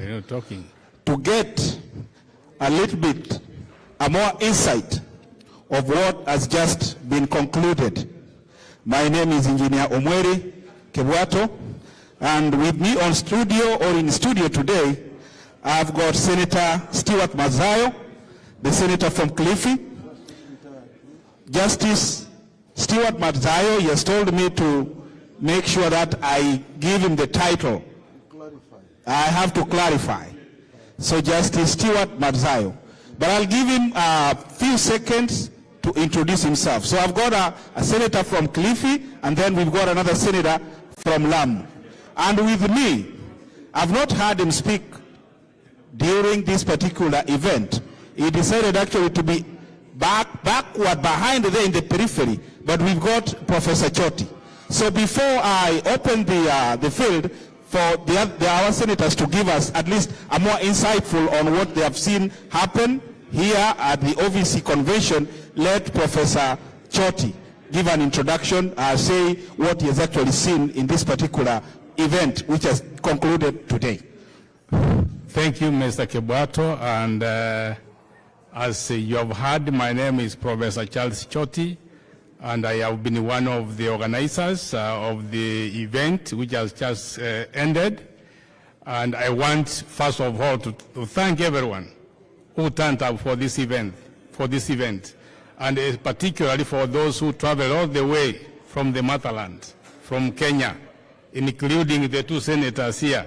You're not talking. To get a little bit, a more insight of what has just been concluded. My name is Engineer Omweri Kebwato, and with me on studio or in studio today, I've got Senator Stewart Madzayo, the senator from Kilifi. Justice Stewart Madzayo, he has told me to make sure that I give him the title. I have to clarify. So Justice Stewart Madzayo. But I'll give him a few seconds to introduce himself. So I've got a senator from Kilifi, and then we've got another senator from Lamu. And with me, I've not heard him speak during this particular event. He decided actually to be backward behind there in the periphery, but we've got Professor Choti. So before I open the field for our senators to give us at least a more insightful on what they have seen happen here at the OVC convention, let Professor Choti give an introduction, say what he has actually seen in this particular event, which has concluded today. Thank you, Mr. Kebwato, and as you have heard, my name is Professor Charles Choti, and I have been one of the organizers of the event which has just ended. And I want, first of all, to thank everyone who turned up for this event, and particularly for those who traveled all the way from the motherland, from Kenya, including the two senators here.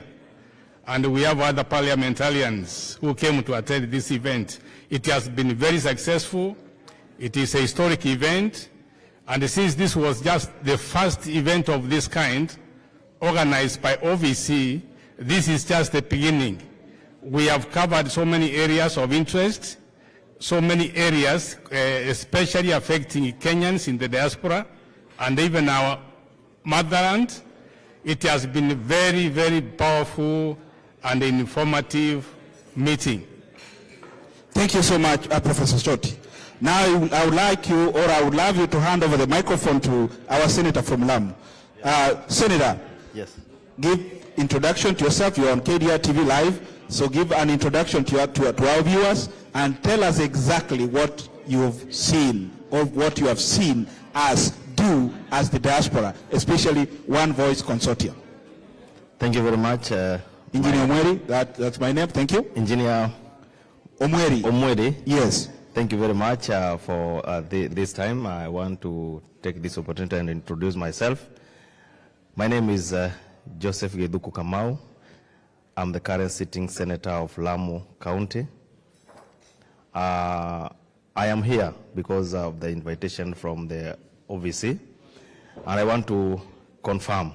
And we have other parliamentarians who came to attend this event. It has been very successful. It is a historic event. And since this was just the first event of this kind organized by OVC, this is just the beginning. We have covered so many areas of interest, so many areas, especially affecting Kenyans in the diaspora and even our motherland. It has been very, very powerful and informative meeting. Thank you so much, Professor Choti. Now I would like you, or I would love you to hand over the microphone to our senator from Lamu. Senator, yes. Give introduction to yourself. You're on KDR TV Live, so give an introduction to our viewers and tell us exactly what you've seen or what you have seen us do as the diaspora, especially One Voice Consortium. Thank you very much. Engineer Omweri, that's my name. Thank you. Engineer Omweri. Omweri. Yes. Thank you very much for this time. I want to take this opportunity and introduce myself. My name is Joseph Geduku Kamau. I'm the current sitting senator of Lamu County. I am here because of the invitation from the OVC, and I want to confirm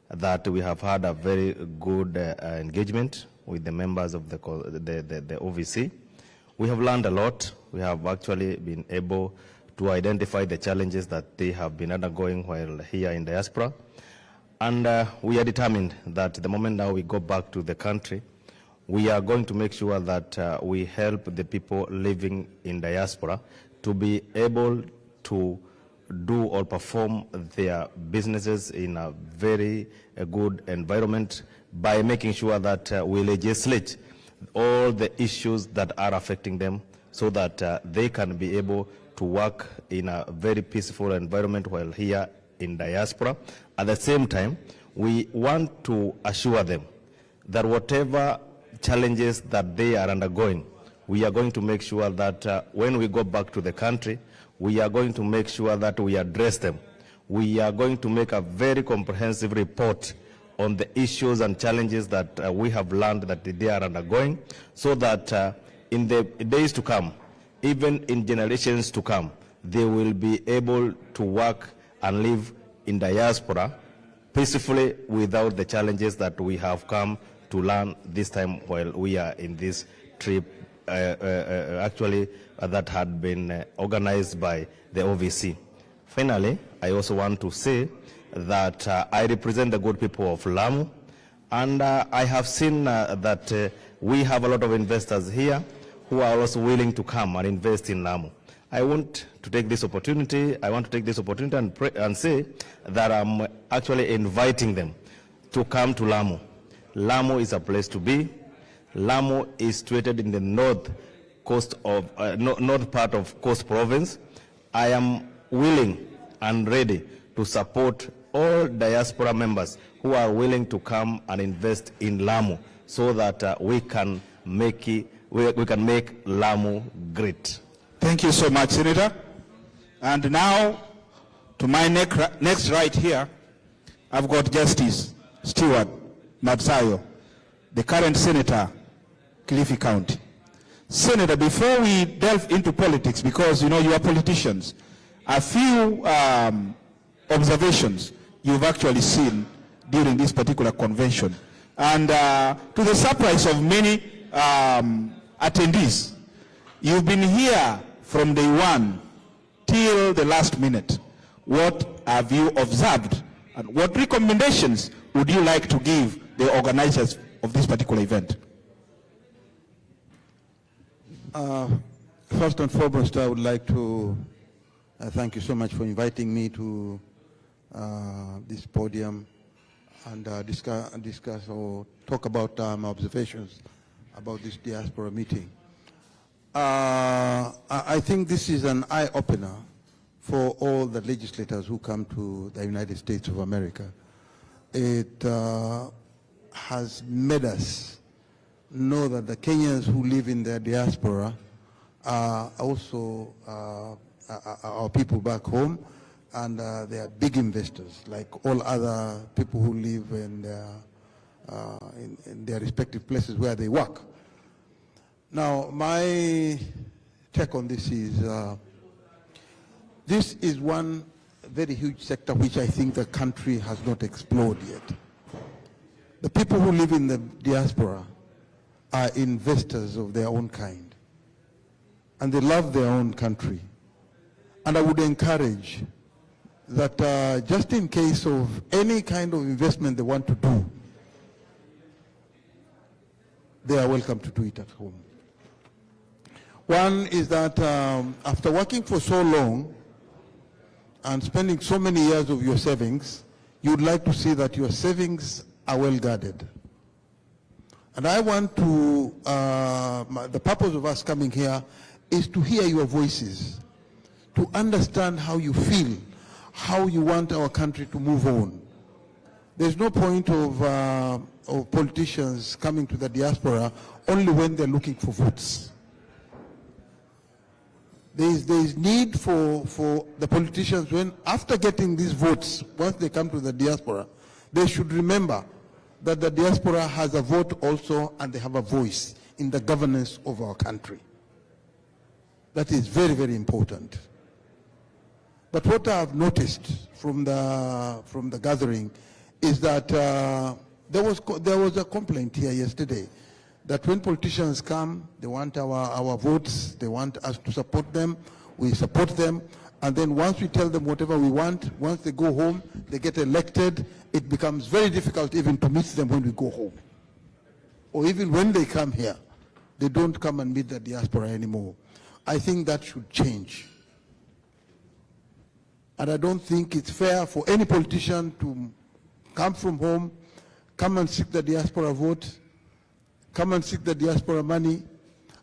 that we have had a very good engagement with the members of the OVC. We have learned a lot. We have actually been able to identify the challenges that they have been undergoing while here in diaspora. And we are determined that the moment now we go back to the country, we are going to make sure that we help the people living in diaspora to be able to do or perform their businesses in a very good environment by making sure that we legislate all the issues that are affecting them so that they can be able to work in a very peaceful environment while here in diaspora. At the same time, we want to assure them that whatever challenges that they are undergoing, we are going to make sure that when we go back to the country, we are going to make sure that we address them. We are going to make a very comprehensive report on the issues and challenges that we have learned that they are undergoing, so that in the days to come, even in generations to come, they will be able to work and live in diaspora peacefully without the challenges that we have come to learn this time while we are in this trip actually that had been organized by the OVC. Finally, I also want to say that I represent the good people of Lamu, and I have seen that we have a lot of investors here who are also willing to come and invest in Lamu. I want to take this opportunity and say that I'm actually inviting them to come to Lamu. Lamu is a place to be. Lamu is situated in the north part of Coast Province. I am willing and ready to support all diaspora members who are willing to come and invest in Lamu so that we can make Lamu great. Thank you so much, Senator. And now, to my next right here, I've got Justice Stewart Madzayo, the current Senator, Kilifi County. Senator, before we delve into politics, because you are politicians, a few observations you've actually seen during this particular convention. And to the surprise of many attendees, you've been here from day one till the last minute. What have you observed? And what recommendations would you like to give the organizers of this particular event? First and foremost, I would like to thank you so much for inviting me to this podium and discuss or talk about my observations about this diaspora meeting. I think this is an eye-opener for all the legislators who come to the United States of America. It has made us know that the Kenyans who live in the diaspora are also our people back home, and they are big investors, like all other people who live in their respective places where they work. Now, my take on this is one very huge sector which I think the country has not explored yet. The people who live in the diaspora are investors of their own kind, and they love their own country. And I would encourage that just in case of any kind of investment they want to do, they are welcome to do it at home. One is that after working for so long and spending so many years of your savings, you'd like to see that your savings are well guarded. And I want to, the purpose of us coming here is to hear your voices, to understand how you feel, how you want our country to move on. There's no point of politicians coming to the diaspora only when they're looking for votes. There is need for the politicians when, after getting these votes, once they come to the diaspora, they should remember that the diaspora has a vote also, and they have a voice in the governance of our country. That is very, very important. But what I've noticed from the gathering is that there was a complaint here yesterday that when politicians come, they want our votes, they want us to support them, we support them, and then once we tell them whatever we want, once they go home, they get elected, it becomes very difficult even to meet them when we go home. Or even when they come here, they don't come and meet the diaspora anymore. I think that should change. And I don't think it's fair for any politician to come from home, come and seek the diaspora vote, come and seek the diaspora money,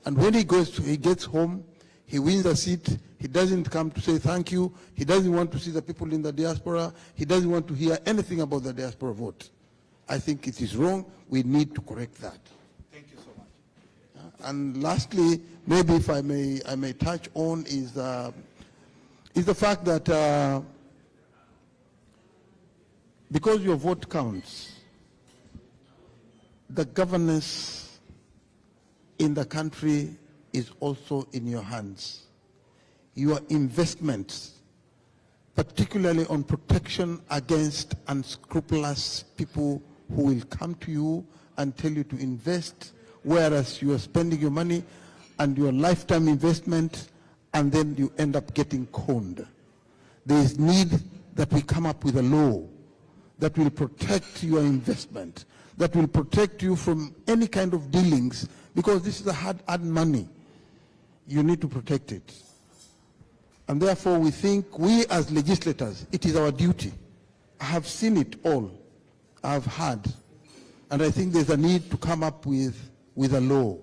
and when he gets home, he wins a seat, he doesn't come to say thank you, he doesn't want to see the people in the diaspora, he doesn't want to hear anything about the diaspora vote. I think it is wrong. We need to correct that. Thank you so much. And lastly, maybe if I may touch on is the fact that because your vote counts, the governance in the country is also in your hands. Your investments, particularly on protection against unscrupulous people who will come to you and tell you to invest, whereas you are spending your money and your lifetime investment, and then you end up getting conned. There is need that we come up with a law that will protect your investment, that will protect you from any kind of dealings, because this is a hard-earned money. You need to protect it. And therefore we think, we as legislators, it is our duty. I have seen it all. I've heard. And I think there's a need to come up with with a law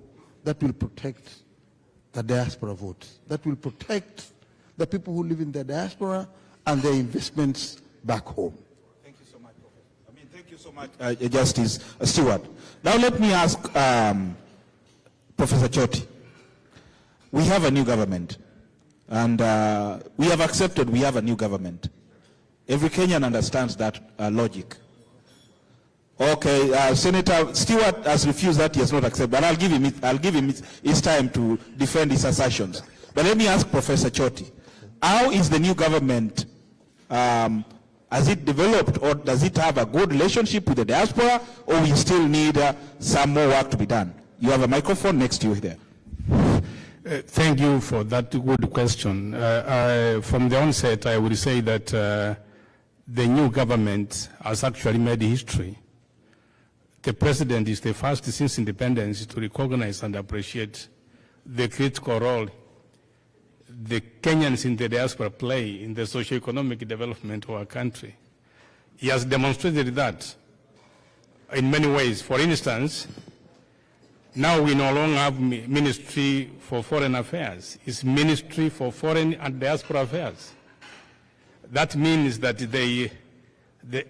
that will protect the diaspora votes, that will protect the people who live in the diaspora and their investments back home. Thank you so much, Professor. Thank you so much, Justice Stewart. Now let me ask Professor Choti. We have a new government, and we have accepted we have a new government. Every Kenyan understands that logic. Okay, Senator Stewart has refused that, he has not accepted, but I'll give him his time to defend his assertions. But let me ask Professor Choti, how is the new government, has it developed, or does it have a good relationship with the diaspora, or we still need some more work to be done? You have a microphone next to you there. Thank you for that good question. From the onset, I would say that the new government has actually made history. The president is the first since independence to recognize and appreciate the critical role the Kenyans in the diaspora play in the socio-economic development of our country. He has demonstrated that in many ways. For instance, now we no longer have Ministry for Foreign Affairs. It's Ministry for Foreign and Diaspora Affairs. That means that the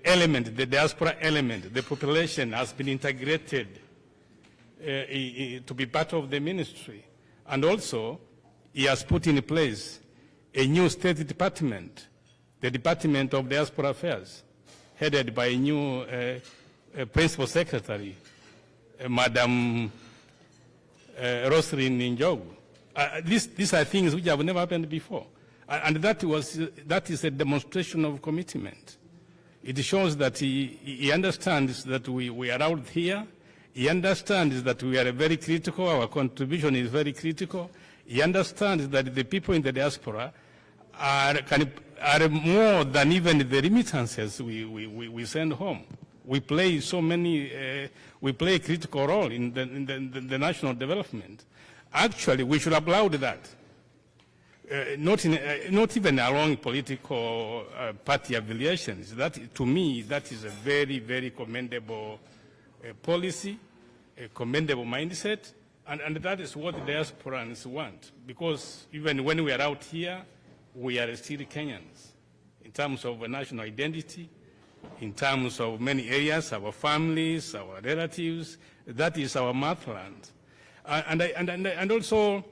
element, the diaspora element, the population has been integrated to be part of the ministry. And also, he has put in place a new state department, the Department of Diaspora Affairs, headed by a new principal secretary, Madam Roslyn Njogu. These are things which have never happened before. And that is a demonstration of commitment. It shows that he understands that we are out here. He understands that we are very critical. Our contribution is very critical. He understands that the people in the diaspora are more than even the remittances we send home. We play so many, we play a critical role in the national development. Actually, we should applaud that. Not even along political party affiliations. That, to me, that is a very, very commendable policy, a commendable mindset, and that is what the diasporans want. Because even when we are out here, we are still Kenyans in terms of national identity, in terms of many areas, our families, our relatives. That is our motherland, and also.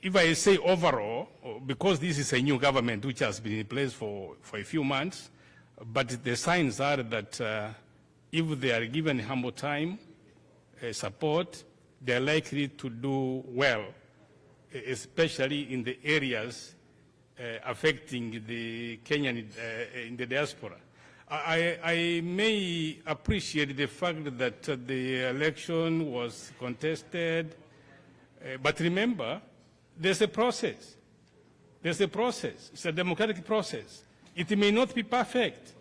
If I say overall, because this is a new government which has been in place for a few months, but the signs are that if they are given humble time, support, they are likely to do well, especially in the areas affecting the Kenyan in the diaspora. I may appreciate the fact that the election was contested, but remember, there's a process. There's a process. It's a democratic process. It may not be perfect.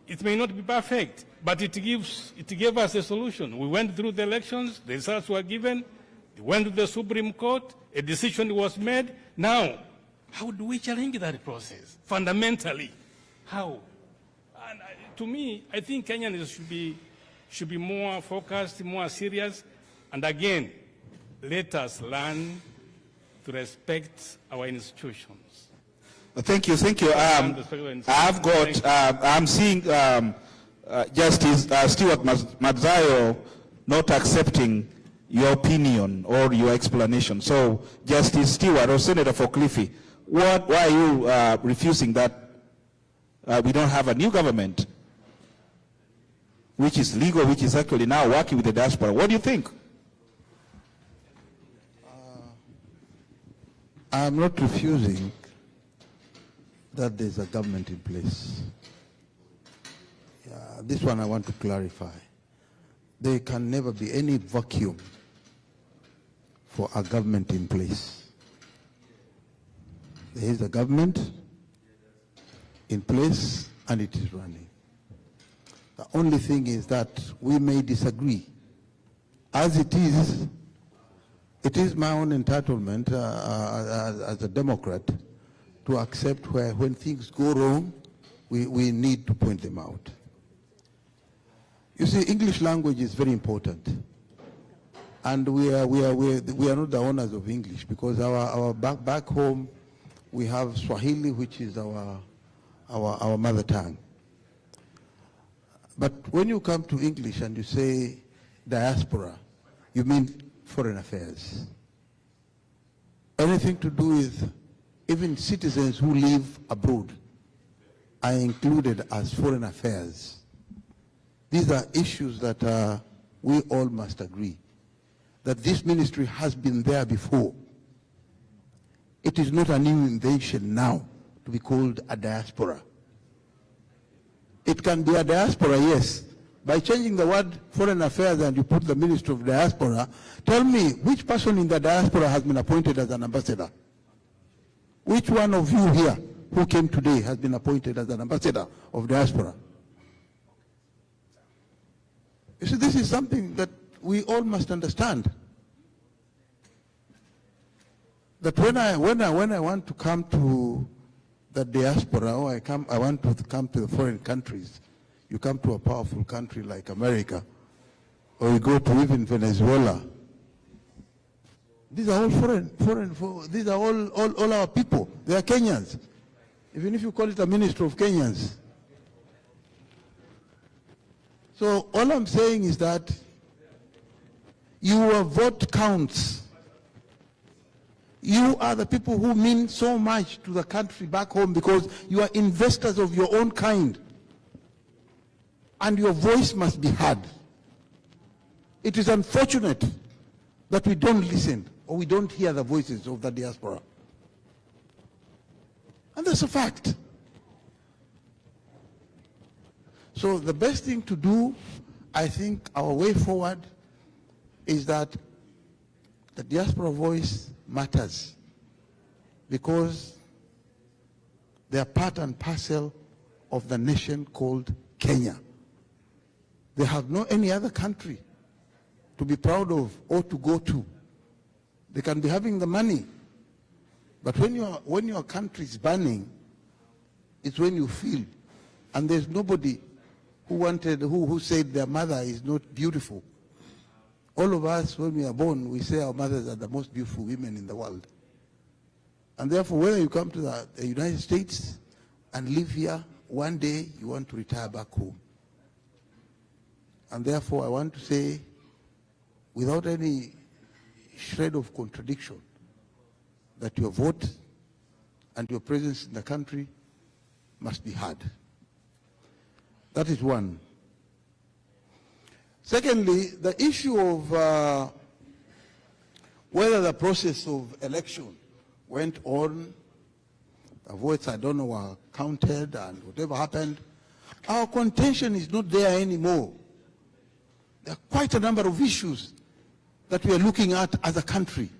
It may not be perfect, but it gave us a solution. We went through the elections, the results were given, we went to the Supreme Court, a decision was made. Now, how do we challenge that process? Fundamentally, how? And to me, I think Kenyans should be more focused, more serious, and again, let us learn to respect our institutions. Thank you, thank you. I'm seeing Justice Stewart Madzayo not accepting your opinion or your explanation. So, Justice Stewart, or Senator for Kilifi, why are you refusing that we don't have a new government, which is legal, which is actually now working with the diaspora? What do you think? I'm not refusing that there's a government in place. This one I want to clarify. There can never be any vacuum for a government in place. There is a government in place and it is running. The only thing is that we may disagree. As it is my own entitlement as a Democrat to accept when things go wrong, we need to point them out. You see, English language is very important. And we are not the owners of English, because our back home, we have Swahili, which is our mother tongue. But when you come to English and you say diaspora, you mean foreign affairs. Anything to do with even citizens who live abroad are included as foreign affairs. These are issues that we all must agree that this ministry has been there before. It is not a new invention now to be called a diaspora. It can be a diaspora, yes. By changing the word foreign affairs and you put the Ministry of Diaspora, tell me which person in the diaspora has been appointed as an ambassador? Which one of you here who came today has been appointed as an ambassador of diaspora? You see, this is something that we all must understand. That when I want to come to the diaspora, or I want to come to the foreign countries, you come to a powerful country like America, or you go to even Venezuela. These are all these are all our people. They are Kenyans. Even if you call it a ministry of Kenyans. So all I'm saying is that your vote counts. You are the people who mean so much to the country back home because you are investors of your own kind. And your voice must be heard. It is unfortunate that we don't listen or we don't hear the voices of the diaspora. And that's a fact. So the best thing to do, I think our way forward is that the diaspora voice matters because they are part and parcel of the nation called Kenya. They have no any other country to be proud of or to go to. They can be having the money, but when your country is burning, it's when you feel. And there's nobody who said their mother is not beautiful. All of us, when we are born, we say our mothers are the most beautiful women in the world. And therefore, whether you come to the United States and live here, one day you want to retire back home. And therefore, I want to say, without any shred of contradiction, that your vote and your presence in the country must be heard. That is one. Secondly, the issue of whether the process of election went on, the votes, I don't know, were counted and whatever happened, our contention is not there anymore. There are quite a number of issues that we are looking at as a country.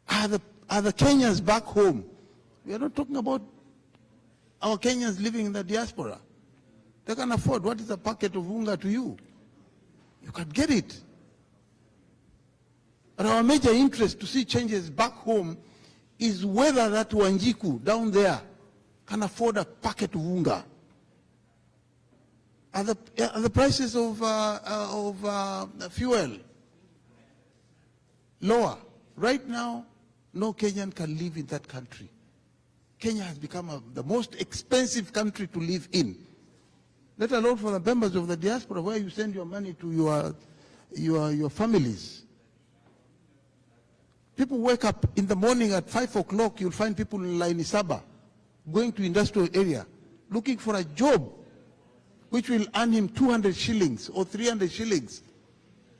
Are the Kenyans back home? We are not talking about our Kenyans living in the diaspora. They can afford. What is a packet of unga to you? You can get it. But our major interest to see changes back home is whether that Wanjiku down there can afford a packet of unga. Are the prices of fuel lower? Right now, no Kenyan can live in that country. Kenya has become the most expensive country to live in. Let alone for the members of the diaspora, where you send your money to your families. People wake up in the morning at 5 o'clock, you'll find people in Lainisaba going to industrial area, looking for a job which will earn him 200 shillings or 300 shillings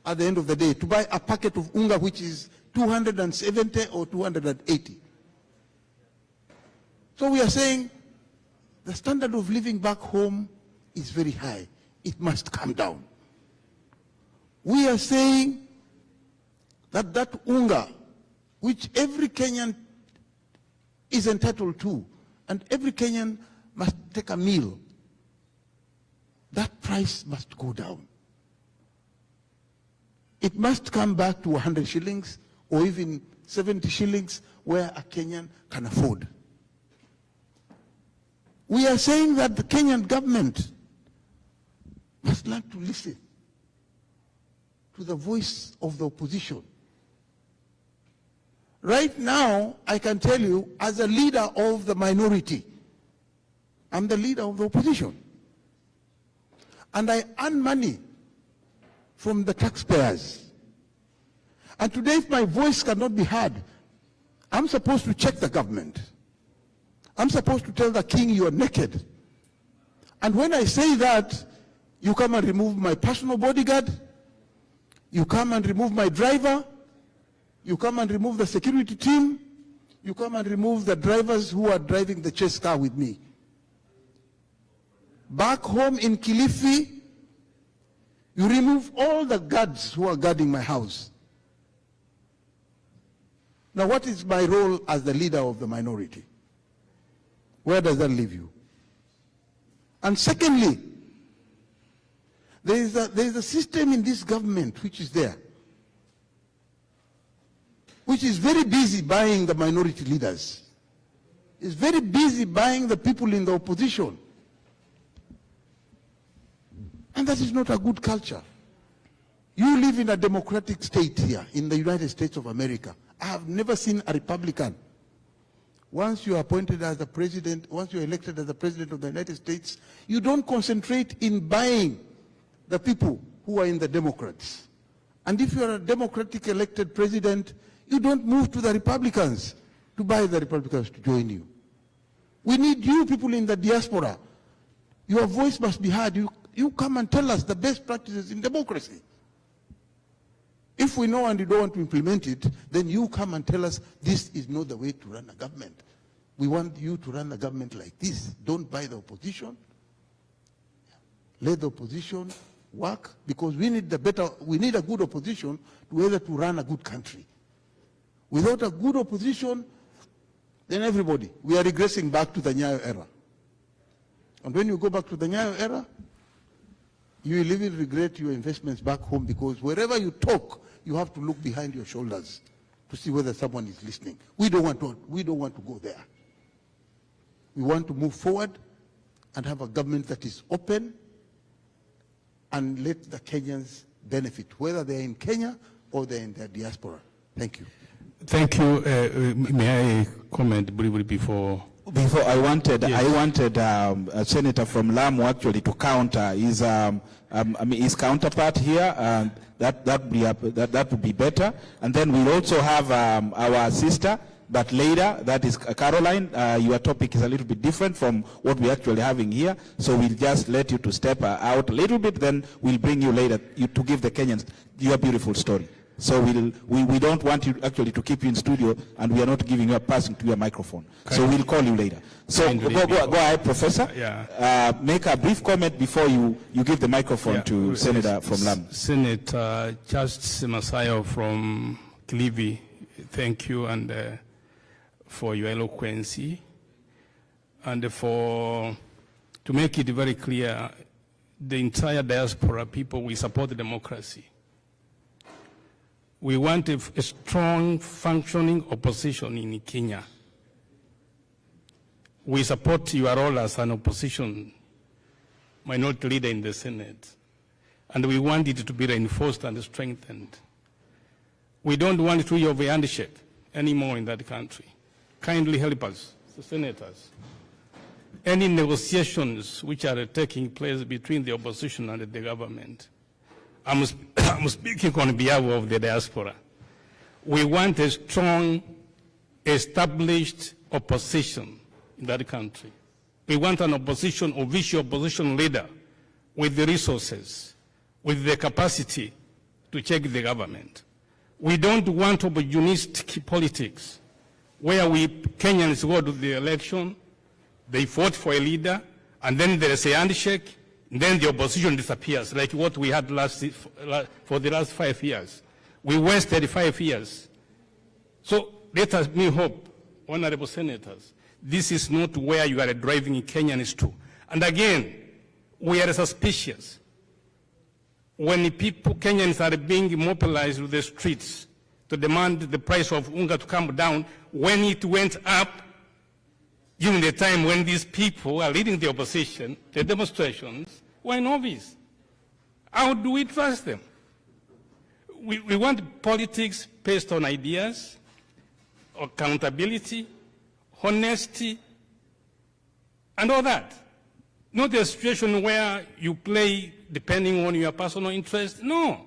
at the end of the day to buy a packet of unga which is 270 or 280. So we are saying the standard of living back home is very high. It must come down. We are saying that that unga, which every Kenyan is entitled to, and every Kenyan must take a meal, that price must go down. It must come back to 100 shillings or even 70 shillings where a Kenyan can afford. We are saying that the Kenyan government must learn to listen to the voice of the opposition. Right now, I can tell you, as a leader of the minority, I'm the leader of the opposition. And I earn money from the taxpayers. And today, if my voice cannot be heard, I'm supposed to check the government. I'm supposed to tell the king you are naked. And when I say that, you come and remove my personal bodyguard, you come and remove my driver, you come and remove the security team, you come and remove the drivers who are driving the chase car with me. Back home in Kilifi, you remove all the guards who are guarding my house. Now, what is my role as the leader of the minority? Where does that leave you? And secondly, there is a system in this government which is there, which is very busy buying the minority leaders. It's very busy buying the people in the opposition. And that is not a good culture. You live in a democratic state here in the United States of America. I have never seen a Republican. Once you are appointed as the president, once you are elected as the president of the United States, you don't concentrate in buying the people who are in the Democrats. And if you are a Democratic elected president, you don't move to the Republicans to buy the Republicans to join you. We need you people in the diaspora. Your voice must be heard. You come and tell us the best practices in democracy. If we know and you don't want to implement it, then you come and tell us this is not the way to run a government. We want you to run a government like this. Don't buy the opposition. Let the opposition work, because we need a good opposition to run a good country. Without a good opposition, then everybody, we are regressing back to the Nyayo era. And when you go back to the Nyayo era, you will even regret your investments back home, because wherever you talk, you have to look behind your shoulders to see whether someone is listening. We don't want to go there. We want to move forward and have a government that is open and let the Kenyans benefit, whether they're in Kenya or they're in their diaspora. Thank you. Thank you. May I comment briefly before? Before I wanted a senator from Lamu actually to counter his counterpart here. That would be better. And then we'll also have our sister, but later, that is Caroline. Your topic is a little bit different from what we're actually having here. So we'll just let you to step out a little bit, then we'll bring you later to give the Kenyans your beautiful story. So we don't want you actually to keep you in studio, and we are not giving you a passing to your microphone. So we'll call you later. So go ahead, Professor. Yeah. Make a brief comment before you give the microphone to Senator from Lamu. Senator Justice Madzayo from Kilifi, thank you and for your eloquence, and to make it very clear, the entire diaspora people, we support democracy. We want a strong, functioning opposition in Kenya. We support your role as an opposition minority leader in the Senate, and we want it to be reinforced and strengthened. We don't want to have a handshake anymore in that country. Kindly help us, the senators. Any negotiations which are taking place between the opposition and the government, I'm speaking on behalf of the diaspora. We want a strong, established opposition in that country. We want an opposition, official opposition leader with the resources, with the capacity to check the government. We don't want opportunistic politics where Kenyans go to the election, they vote for a leader, and then there is a handshake, then the opposition disappears, like what we had for the last 5 years. We wasted 5 years. So let us hope, honorable senators, this is not where you are driving Kenyans to. And again, we are suspicious. When Kenyans are being mobilized to the streets to demand the price of unga to come down, when it went up, during the time when these people are leading the opposition, the demonstrations were in office. How do we trust them? We want politics based on ideas, accountability, honesty, and all that. Not a situation where you play depending on your personal interest. No.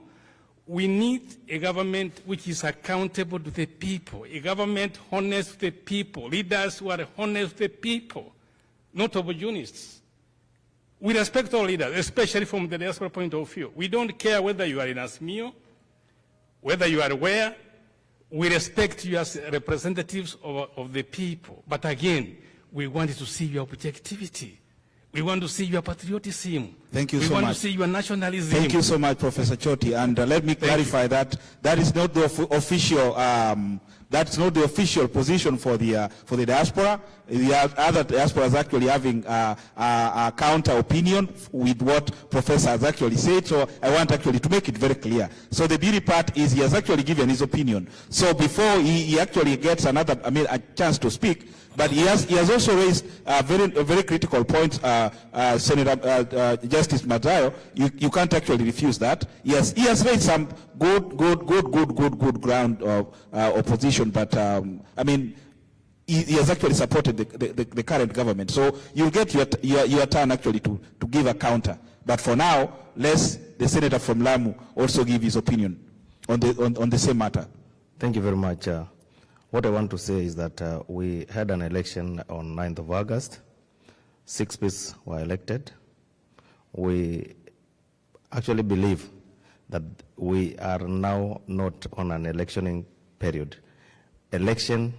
We need a government which is accountable to the people, a government honest to the people, leaders who are honest to the people, not opportunists. We respect all leaders, especially from the diaspora point of view. We don't care whether you are in Asmio, whether you are where. We respect you as representatives of the people. But again, we want to see your objectivity. We want to see your patriotism. Thank you so much. We want to see your nationalism. Thank you so much, Professor Choti. And let me clarify that that is not the official. That's not the official position for the diaspora. The other diasporas actually having a counter opinion with what Professor has actually said. So I want actually to make it very clear. So the beauty part is he has actually given his opinion. So before he actually gets a chance to speak. But he has also raised a very critical point, Senator Justice Madzayo. You can't actually refuse that. Yes, he has raised some good ground of opposition. But he has actually supported the current government. So you'll get your turn actually to give a counter. But for now, let's the senator from Lamu also give his opinion on the same matter. Thank you very much. What I want to say is that we had an election on 9th of August. 6 peace were elected. We actually believe that we are now not on an electioning period. Election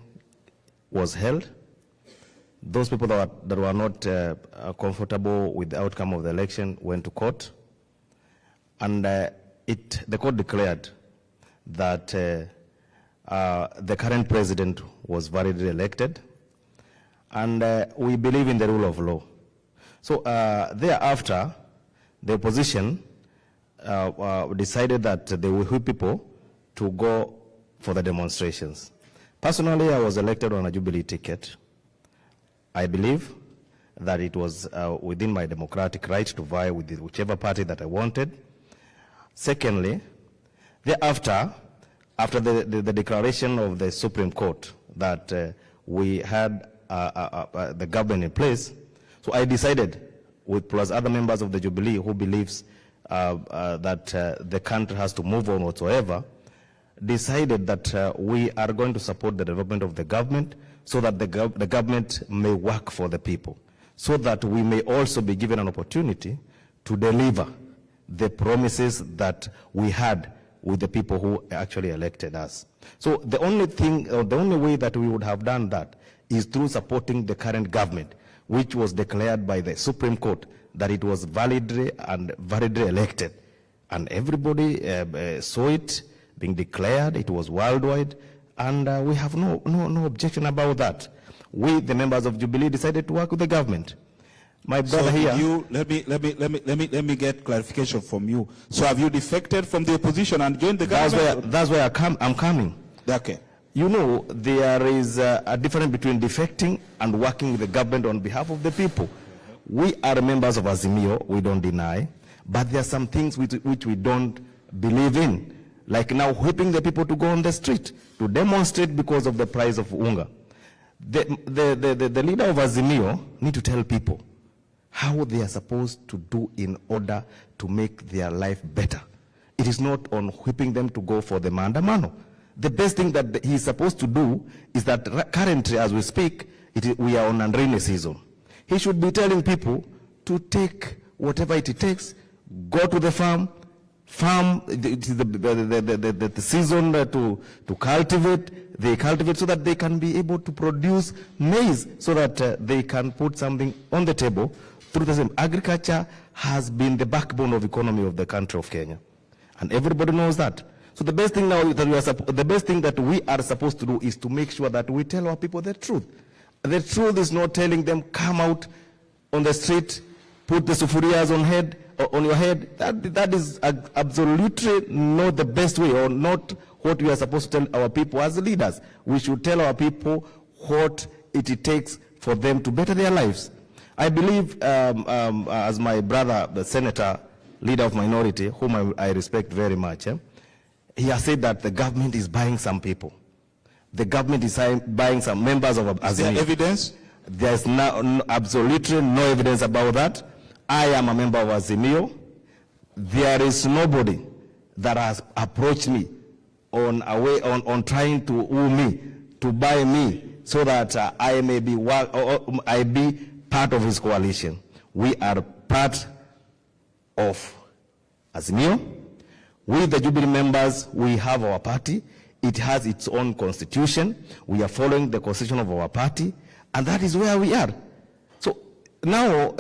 was held. Those people that were not comfortable with the outcome of the election went to court. And the court declared that the current president was validly elected, and we believe in the rule of law. So thereafter, the opposition decided that they will whip people to go for the demonstrations. Personally, I was elected on a Jubilee ticket. I believe that it was within my democratic right to vie with whichever party that I wanted. Secondly, thereafter, after the declaration of the Supreme Court that we had the government in place, so I decided, with plus other members of the Jubilee who believes that the country has to move on whatsoever, decided that we are going to support the development of the government so that the government may work for the people, so that we may also be given an opportunity to deliver the promises that we had with the people who actually elected us. So the only thing, the only way that we would have done that is through supporting the current government, which was declared by the Supreme Court that it was validly elected. And everybody saw it being declared. It was worldwide, and we have no objection about that. We, the members of Jubilee, decided to work with the government. My brother here. Let me get clarification from you. So have you defected from the opposition and joined the government? That's where I'm coming. Okay. You know, there is a difference between defecting and working with the government on behalf of the people. We are members of Azimio, we don't deny, but there are some things which we don't believe in, like now whipping the people to go on the street to demonstrate because of the price of unga. The leader of Azimio need to tell people how they are supposed to do in order to make their life better. It is not on whipping them to go for the maandamano. The best thing that he is supposed to do is that currently, as we speak, we are on a rainy season. He should be telling people to take whatever it takes, go to the farm, it is the season to cultivate, they cultivate so that they can be able to produce maize so that they can put something on the table. Through the same, agriculture has been the backbone of economy of the country of Kenya, and everybody knows that. So the best thing now that we are supposed to do is to make sure that we tell our people the truth. The truth is not telling them come out on the street, put the sufurias on your head. That is absolutely not the best way, or not what we are supposed to tell our people as leaders. We should tell our people what it takes for them to better their lives. I believe, as my brother, the Senator leader of minority, whom I respect very much, he has said that the government is buying some people. The government is buying some members of Azimio. Is there evidence? There's absolutely no evidence about that. I am a member of Azimio. There is nobody that has approached me on trying to woo me, to buy me, so that I may be I be part of his coalition. We are part of Azimio. We, the Jubilee members, we have our party. It has its own constitution. We are following the constitution of our party, and that is where we are. So now,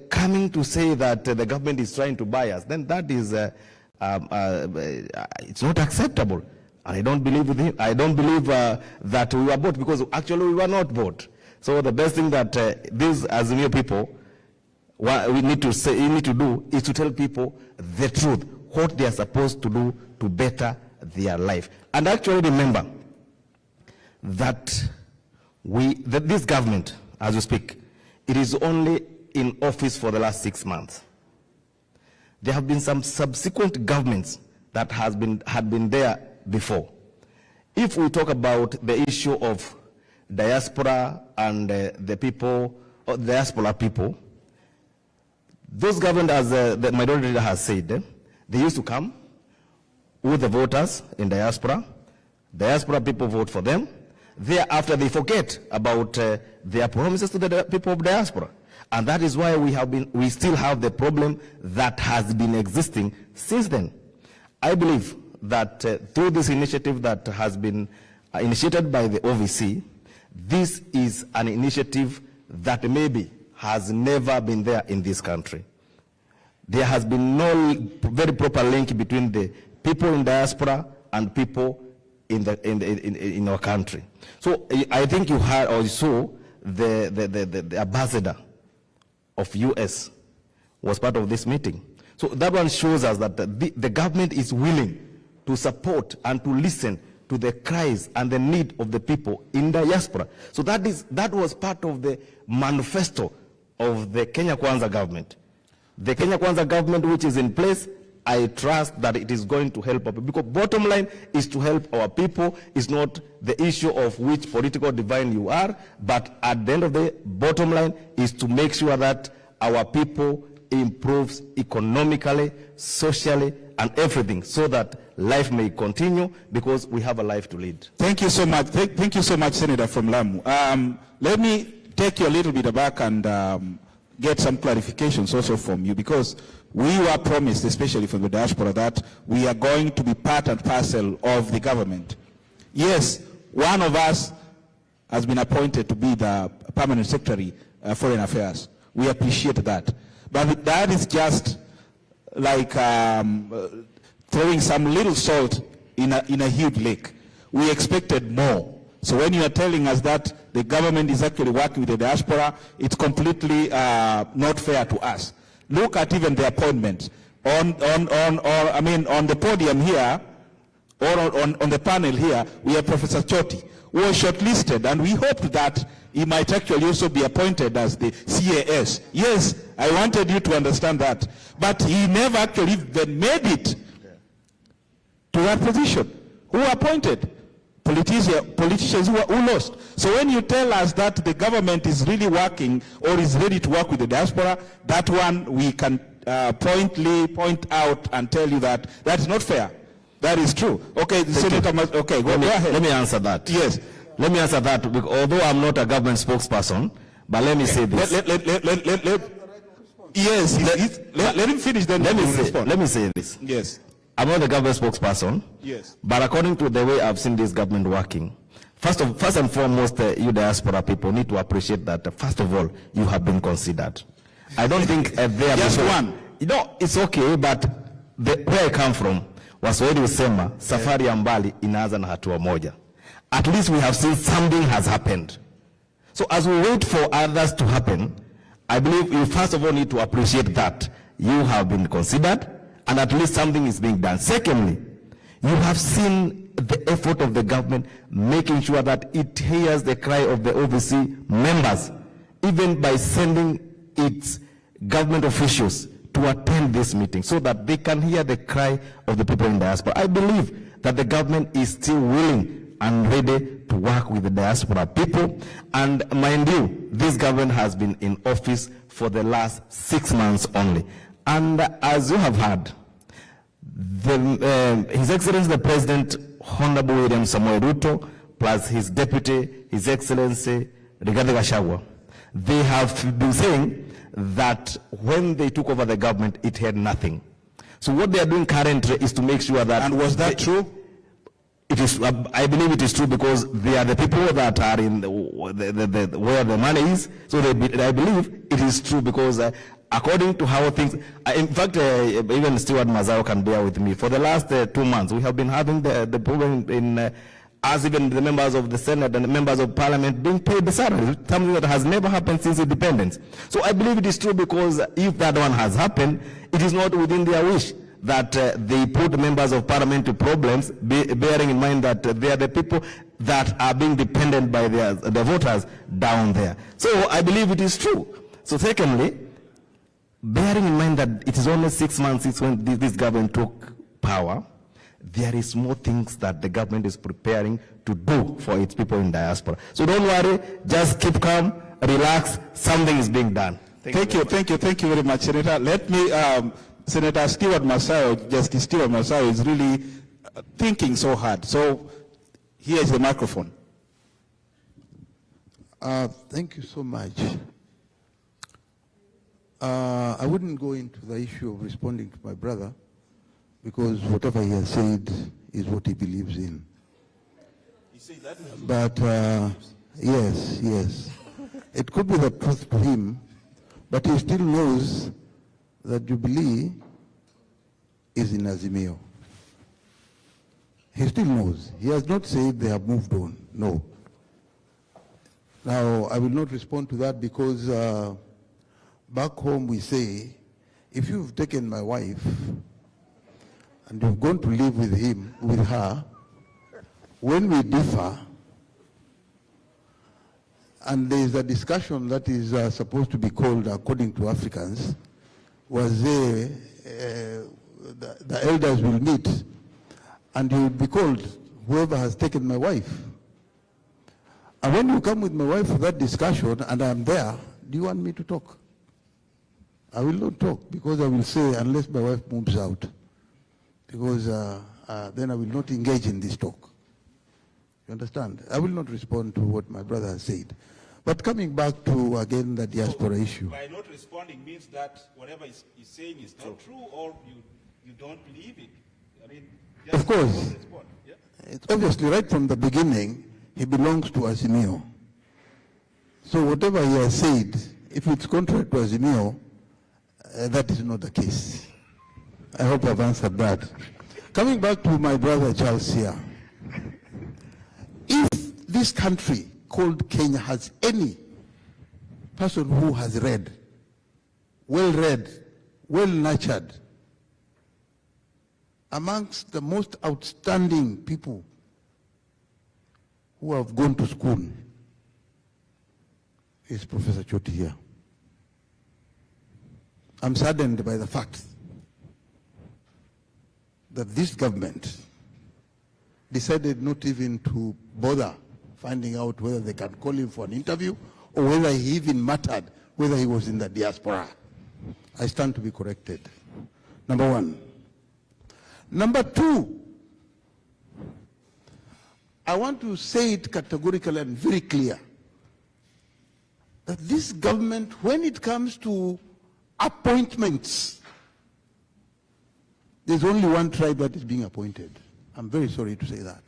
coming to say that the government is trying to buy us, then that is it's not acceptable. And I don't believe with him. I don't believe that we were bought, because actually we were not bought. So the best thing that these Azimio people we need to do is to tell people the truth, what they are supposed to do to better their life. And actually remember that this government, as we speak, it is only in office for the last 6 months. There have been some subsequent governments that had been there before. If we talk about the issue of diaspora and the people, or diaspora people, those governments, as the minority leader has said, they used to come with the voters in diaspora. Diaspora people vote for them. Thereafter, they forget about their promises to the people of diaspora. And that is why we still have the problem that has been existing since then. I believe that through this initiative that has been initiated by the OVC, this is an initiative that maybe has never been there in this country. There has been no very proper link between the people in diaspora and people in our country. So I think you heard or you saw the ambassador of US was part of this meeting. So that one shows us that the government is willing to support and to listen to the cries and the need of the people in diaspora. So that was part of the manifesto of the Kenya Kwanza government. The Kenya Kwanza government, which is in place, I trust that it is going to help our people. Because bottom line is to help our people. It's not the issue of which political divine you are, but at the end of the day, bottom line is to make sure that our people improves economically, socially, and everything, so that life may continue, because we have a life to lead. Thank you so much. Thank you so much, Senator from Lamu. Let me take you a little bit back and get some clarifications also from you, because we were promised, especially from the diaspora, that we are going to be part and parcel of the government. Yes, one of us has been appointed to be the permanent secretary, Foreign Affairs. We appreciate that. But that is just like throwing some little salt in a huge lake. We expected more. So when you are telling us that the government is actually working with the diaspora, it's completely not fair to us. Look at even the appointments. On the podium here, or on the panel here, we have Professor Choti, who was shortlisted, and we hoped that he might actually also be appointed as the CAS. Yes, I wanted you to understand that. But he never actually even made it to that position. Who appointed? Politicians who lost. So when you tell us that the government is really working or is ready to work with the diaspora, that one we can point out and tell you that that's not fair. That is true. Okay, Senator, okay, go ahead. Let me answer that. Yes. Let me answer that, because although I'm not a government spokesperson, but let me say this. Let him finish, then let me say this. Yes. I'm not the government spokesperson. Yes. But according to the way I've seen this government working, first and foremost, you diaspora people need to appreciate that, first of all, you have been considered. I don't think there just before, one. You know, it's okay, but where I come from, Waswahili husema safari ya mbali inaanza na hatua moja. At least we have seen something has happened. So as we wait for others to happen, I believe you first of all need to appreciate that you have been considered, and at least something is being done. Secondly, you have seen the effort of the government making sure that it hears the cry of the OVC members, even by sending its government officials to attend this meeting so that they can hear the cry of the people in diaspora. I believe that the government is still willing and ready to work with the diaspora people. And mind you, this government has been in office for the last 6 months only. And as you have heard, His Excellency the President, Honorable William Samoei Ruto, plus his deputy, His Excellency Rigathi Gachagua, they have been saying that when they took over the government, it had nothing. So what they are doing currently is to make sure that... And was that true? It is. I believe it is true because they are the people that are in where the money is. So I believe it is true because according to how things... in fact, even Stewart Madzayo can bear with me. For the last 2 months, we have been having the problem in... as even the members of the Senate and the members of Parliament being paid the salary, something that has never happened since independence. So I believe it is true because if that one has happened, it is not within their wish that they put members of Parliament to problems, bearing in mind that they are the people that are being dependent by the voters down there. So I believe it is true. So secondly, bearing in mind that it is only 6 months since when this government took power, there is more things that the government is preparing to do for its people in diaspora. So don't worry, just keep calm, relax, something is being done. Thank you very much, Senator. Let me, Senator Stewart Madzayo, Justice Stewart Madzayo is really thinking so hard. So here is the microphone. Thank you so much. I wouldn't go into the issue of responding to my brother, because whatever he has said is what he believes in. But yes, it could be the truth to him, but he still knows that Jubilee is in Azimio. He still knows. He has not said they have moved on, no. Now, I will not respond to that because back home we say, if you've taken my wife, and you've gone to live with him, with her, when we differ, and there is a discussion that is supposed to be called, according to Africans, was the elders will meet, and you will be called, whoever has taken my wife. And when you come with my wife for that discussion, and I'm there, do you want me to talk? I will not talk, because I will say, unless my wife moves out, because then I will not engage in this talk. You understand? I will not respond to what my brother has said. But coming back to, again, the diaspora issue. By not responding means that whatever he's saying is not true, or you don't believe it. I mean, just of course. Yeah? It's obviously, right from the beginning, he belongs to Azimio. So whatever he has said, if it's contrary to Azimio, that is not the case. I hope I've answered that. Coming back to my brother Charles here, if this country called Kenya has any person who has read, well-nurtured, amongst the most outstanding people who have gone to school, is Professor Choti here. I'm saddened by the fact that this government decided not even to bother finding out whether they can call him for an interview or whether he even mattered whether he was in the diaspora. I stand to be corrected. Number one. Number two, I want to say it categorically and very clear that this government, when it comes to appointments, there's only one tribe that is being appointed. I'm very sorry to say that.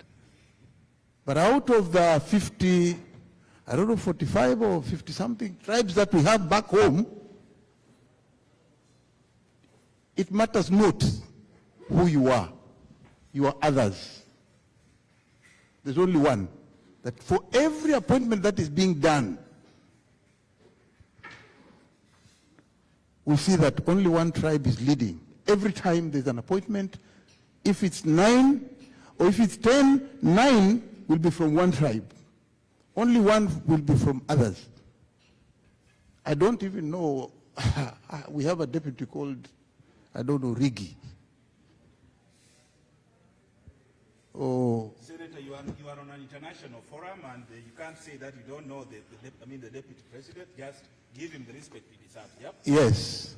But out of the 50, I don't know, 45 or 50 something tribes that we have back home, it matters not who you are others. There's only one. That for every appointment that is being done, we see that only one tribe is leading. Every time there's an appointment, if it's 9 or if it's 10, 9 will be from one tribe. Only one will be from others. I don't even know We have a deputy called, I don't know, Rigi. Oh. Senator, you are on an international forum, and you can't say that you don't know the deputy president. Just give him the respect he deserves. Yep. Yes.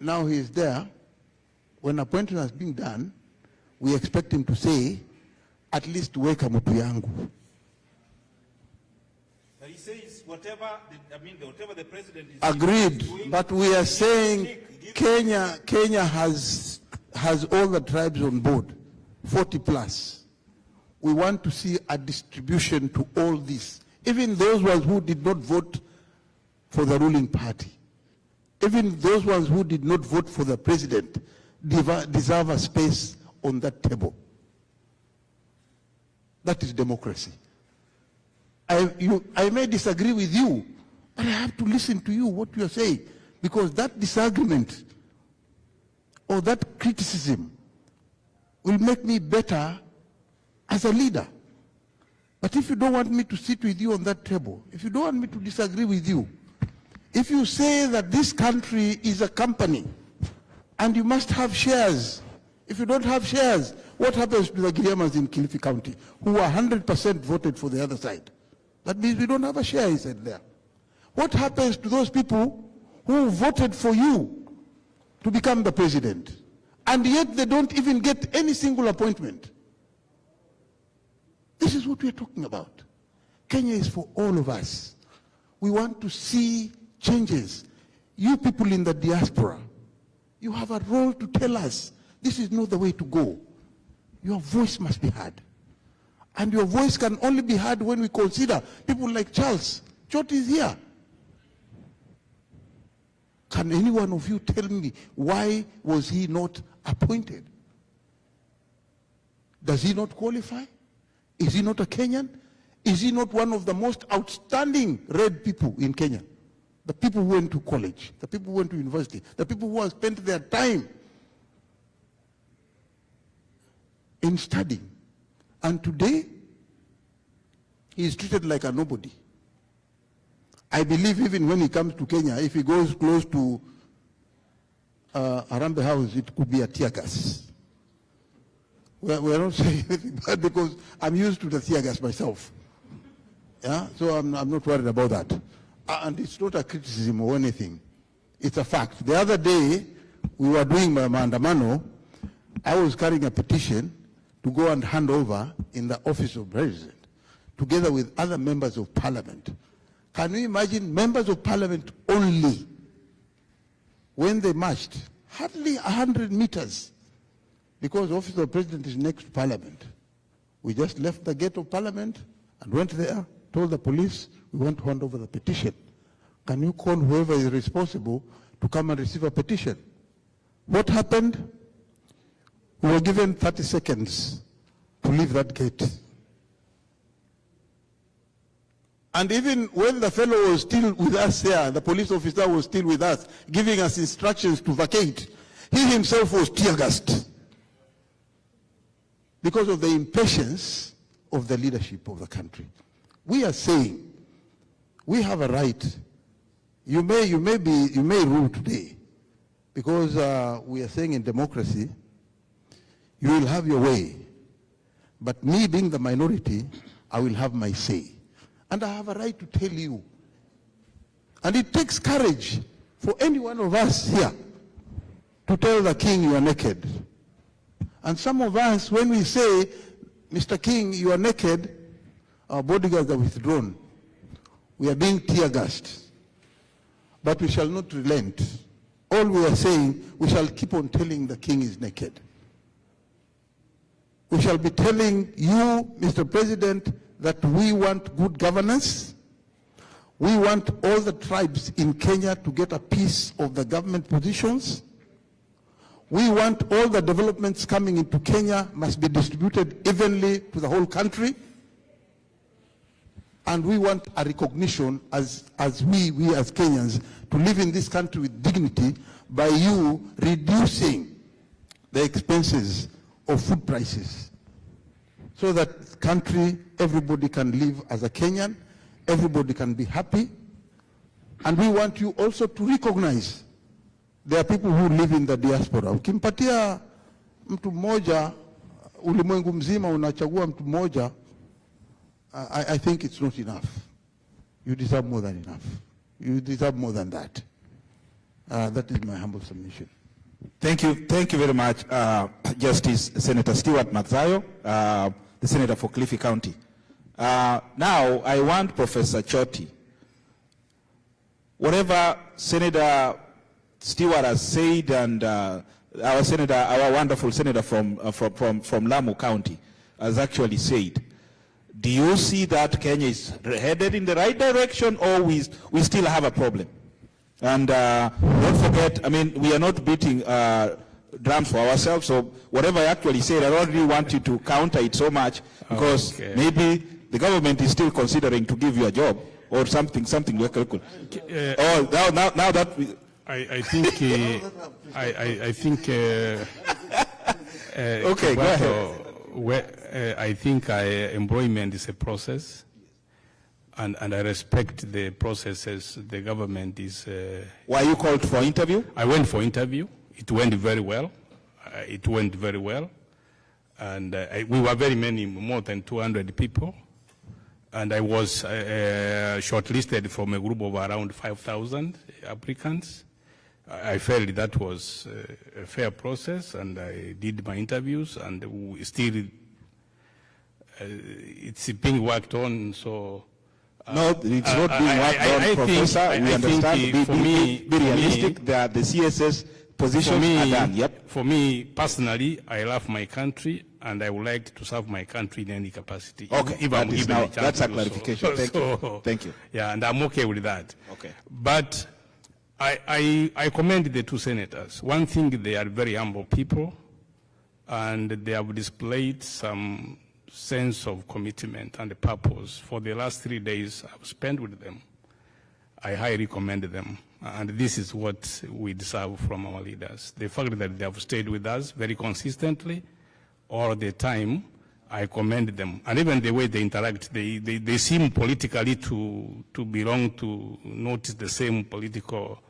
Now he is there. When appointment has been done, we expect him to say, at least weka mtu yangu. He says whatever the president is agreed doing, but we are saying Kenya has all the tribes on board, 40 plus. We want to see a distribution to all this, even those ones who did not vote for the ruling party, even those ones who did not vote for the president deserve a space on that table. That is democracy. I may disagree with you, but I have to listen to you, what you are saying, because that disagreement or that criticism will make me better as a leader. But if you don't want me to sit with you on that table, if you don't want me to disagree with you, if you say that this country is a company and you must have shares, if you don't have shares, what happens to the Giriamas in Kilifi County who are 100% voted for the other side? That means we don't have a share, he said there. What happens to those people who voted for you to become the president, and yet they don't even get any single appointment? This is what we're talking about. Kenya is for all of us. We want to see changes. You people in the diaspora, you have a role to tell us this is not the way to go. Your voice must be heard. And your voice can only be heard when we consider people like Charles. Choti is here. Can any one of you tell me why was he not appointed? Does he not qualify? Is he not a Kenyan? Is he not one of the most outstanding red people in Kenya? The people who went to college, the people who went to university, the people who have spent their time in studying. And today, he is treated like a nobody. I believe even when he comes to Kenya, if he goes close to Arambe House, it could be a tear gas. We're not saying anything bad because I'm used to the tear gas myself. Yeah, so I'm not worried about that. And it's not a criticism or anything. It's a fact. The other day, we were doing maandamano. I was carrying a petition to go and hand over in the office of president, together with other members of parliament. Can you imagine members of parliament only, when they marched, hardly 100 meters, because the office of president is next to parliament. We just left the gate of parliament and went there, told the police, we want to hand over the petition. Can you call whoever is responsible to come and receive a petition? What happened? We were given 30 seconds to leave that gate. And even when the fellow was still with us there, the police officer was still with us, giving us instructions to vacate, he himself was tear-gassed because of the impatience of the leadership of the country. We are saying, we have a right. You may rule today, because we are saying in democracy, you will have your way. But me being the minority, I will have my say. And I have a right to tell you. And it takes courage for any one of us here to tell the king you are naked. And some of us, when we say, Mr. King, you are naked, our bodyguards are withdrawn. We are being tear-gassed. But we shall not relent. All we are saying, we shall keep on telling the king is naked. We shall be telling you, Mr. President, that we want good governance. We want all the tribes in Kenya to get a piece of the government positions. We want all the developments coming into Kenya must be distributed evenly to the whole country. And we want a recognition as we as Kenyans to live in this country with dignity by you reducing the expenses of food prices, so that country, everybody can live as a Kenyan, everybody can be happy. And we want you also to recognize there are people who live in the diaspora. Ukimpatia mtu mmoja, ulimwengu mzima unachagua mtu mmoja, I think it's not enough. You deserve more than enough. You deserve more than that. That is my humble submission. Thank you very much, Justice Senator Stewart Madzayo, the Senator for Kilifi County. Now, I want Professor Choti. Whatever Senator Stewart has said, and our wonderful senator from Lamu County has actually said, do you see that Kenya is headed in the right direction, or we still have a problem? And don't forget, I mean, we are not beating drums for ourselves, so whatever I actually said, I don't really want you to counter it so much, because maybe the government is still considering to give you a job or something local. Now that we... I think okay, go ahead. I think employment is a process, and I respect the processes the government is. Were you called for interview? I went for interview. It went very well. And we were very many, more than 200 people. And I was shortlisted from a group of around 5,000 applicants. I felt that was a fair process, and I did my interviews, and still it's being worked on. So no, it's not being worked on, Professor. We understand. Be realistic that the CSS positions are done. Yep. For me personally, I love my country, and I would like to serve my country in any capacity. Okay, that's a clarification. Thank you. Yeah, and I'm okay with that. Okay. But I commend the two senators. One thing, they are very humble people, and they have displayed some sense of commitment and purpose. For the last 3 days I've spent with them, I highly commend them. And this is what we deserve from our leaders. The fact that they have stayed with us very consistently all the time, I commend them. And even the way they interact, they seem politically to belong to not the same political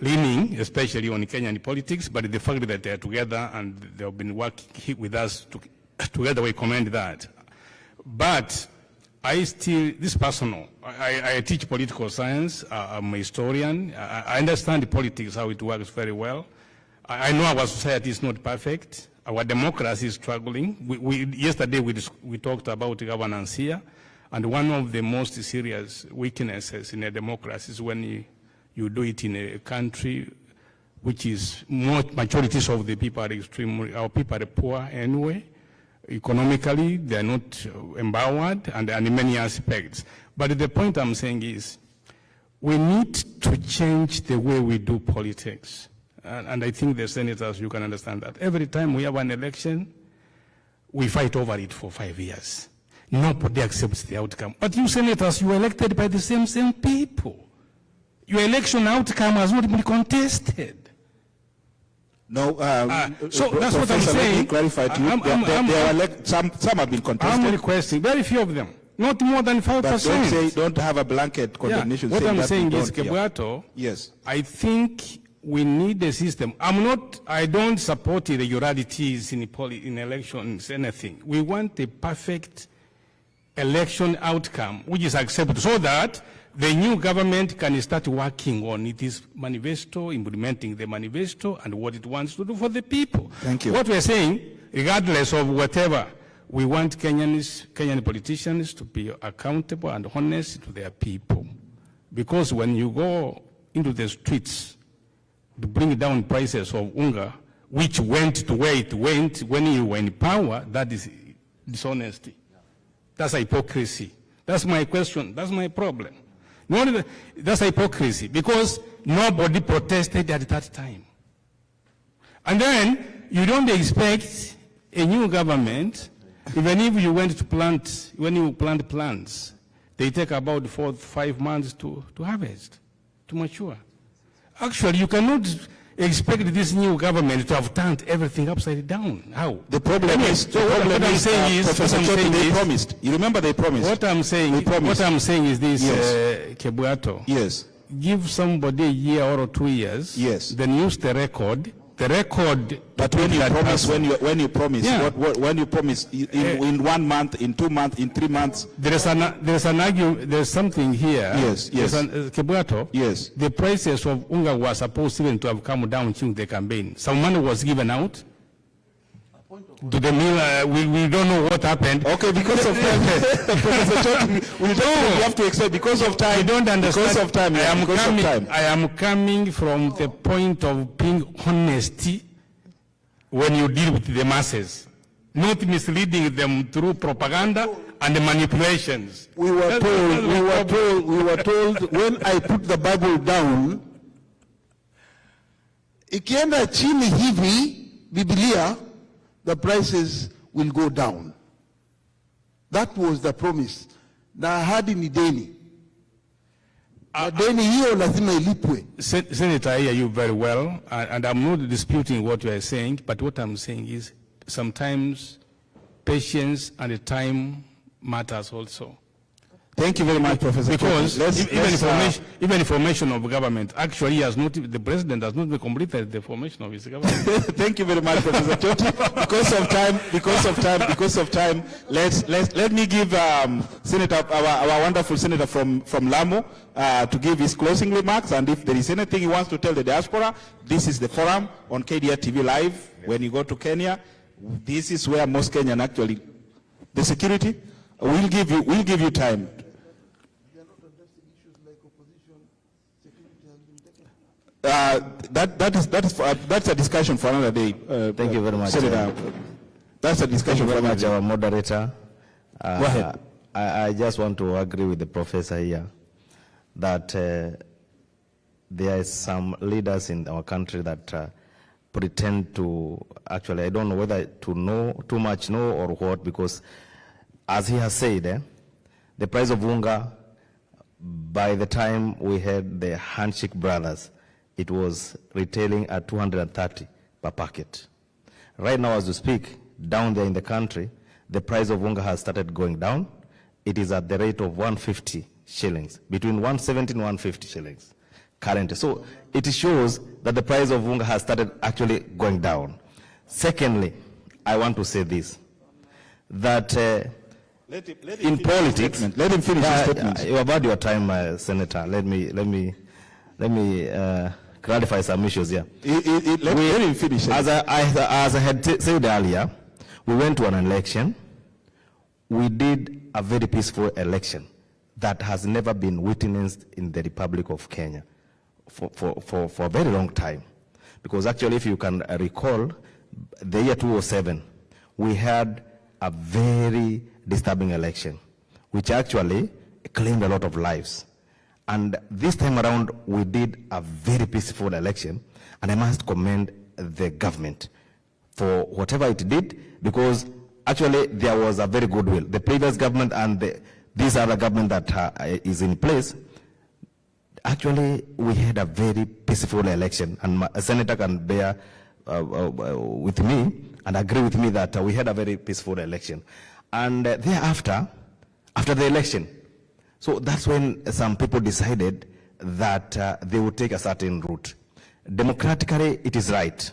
leaning, especially on Kenyan politics, but the fact that they are together and they have been working with us together, we commend that. But I still, this personal, I teach political science, I'm a historian, I understand politics, how it works very well. I know our society is not perfect, our democracy is struggling. Yesterday we talked about governance here, and one of the most serious weaknesses in a democracy is when you do it in a country which is majorities of the people are extremely, our people are poor anyway. Economically, they are not empowered, and in many aspects. But the point I'm saying is, we need to change the way we do politics. And I think the senators, you can understand that. Every time we have an election, we fight over it for 5 years. Nobody accepts the outcome. But you senators, you are elected by the same people. Your election outcome has not been contested. No, so that's what I'm saying. Let me clarify to you. Some have been contested. I'm requesting, very few of them, not more than 5%. But don't have a blanket condemnation. What I'm saying is, Kebuato, yes, I think we need a system. I don't support irregularities in elections, anything. We want a perfect election outcome, which is accepted, so that the new government can start working on its manifesto, implementing the manifesto and what it wants to do for the people. Thank you. What we're saying, regardless of whatever, we want Kenyan politicians to be accountable and honest to their people. Because when you go into the streets to bring down prices of unga, which went to where it went when you were in power, that is dishonesty. That's hypocrisy. That's my question. That's my problem. That's hypocrisy, because nobody protested at that time. And then you don't expect a new government, even if you went to plant, when you plant plants, they take about 4 to 5 months to harvest, to mature. Actually, you cannot expect this new government to have turned everything upside down. How? The problem is, Professor Choti, they promised. You remember they promised. What I'm saying is this, Yes. Kebuato. Yes. give somebody a year or 2 years. Yes. Then use the record. The record. But when you promise, when you promise, Yeah. when you promise in 1 month, in 2 months, in 3 months. There's an argument. There's something here. Yes, yes. Kibwato. Yes. The prices of unga were supposed even to have come down during the campaign. Some money was given out to the mill. We don't know what happened. Okay, because of time, Professor Choti, we have to accept because of time. I don't understand. Because of time. I am coming from the point of being honesty when you deal with the masses, not misleading them through propaganda and manipulations. We were told when I put the Bible down, ikienda chini hivi, Biblia, the prices will go down. That was the promise. Na ahadi ni deni. Na deni hiyo lazima ilipwe. Senator, I hear you very well, and I'm not disputing what you are saying, but what I'm saying is sometimes patience and time matters also. Thank you very much, Professor. Because even information of government, actually the president has not even completed the formation of his government. Thank you very much, Professor Choti. Because of time, let me give Senator, our wonderful senator from Lamu, to give his closing remarks. And if there is anything he wants to tell the diaspora, this is the forum on KDR TV Live. When you go to Kenya, this is where most Kenyan actually, the security, we'll give you time. That's a discussion for another day. Thank you very much. Senator. That's a discussion for another day. Our moderator. Go ahead. I just want to agree with the professor here that there are some leaders in our country that pretend to, actually, I don't know whether to know, too much know or what, because as he has said, the price of unga, by the time we had the Handshake Brothers, it was retailing at 230 per packet. Right now, as we speak, down there in the country, the price of unga has started going down. It is at the rate of 150 shillings, between 170 and 150 shillings currently. So it shows that the price of unga has started actually going down. Secondly, I want to say this, that in politics, let him finish his statement. About your time, Senator, let me clarify some issues here. Let him finish. As I had said earlier, we went to an election. We did a very peaceful election that has never been witnessed in the Republic of Kenya for a very long time. Because actually, if you can recall, the year 2007, we had a very disturbing election, which actually claimed a lot of lives. And this time around, we did a very peaceful election, and I must commend the government for whatever it did, because actually there was a very good will. The previous government and this other government that is in place, actually we had a very peaceful election, and a senator can bear with me and agree with me that we had a very peaceful election. And thereafter, after the election, so that's when some people decided that they would take a certain route. Democratically, it is right.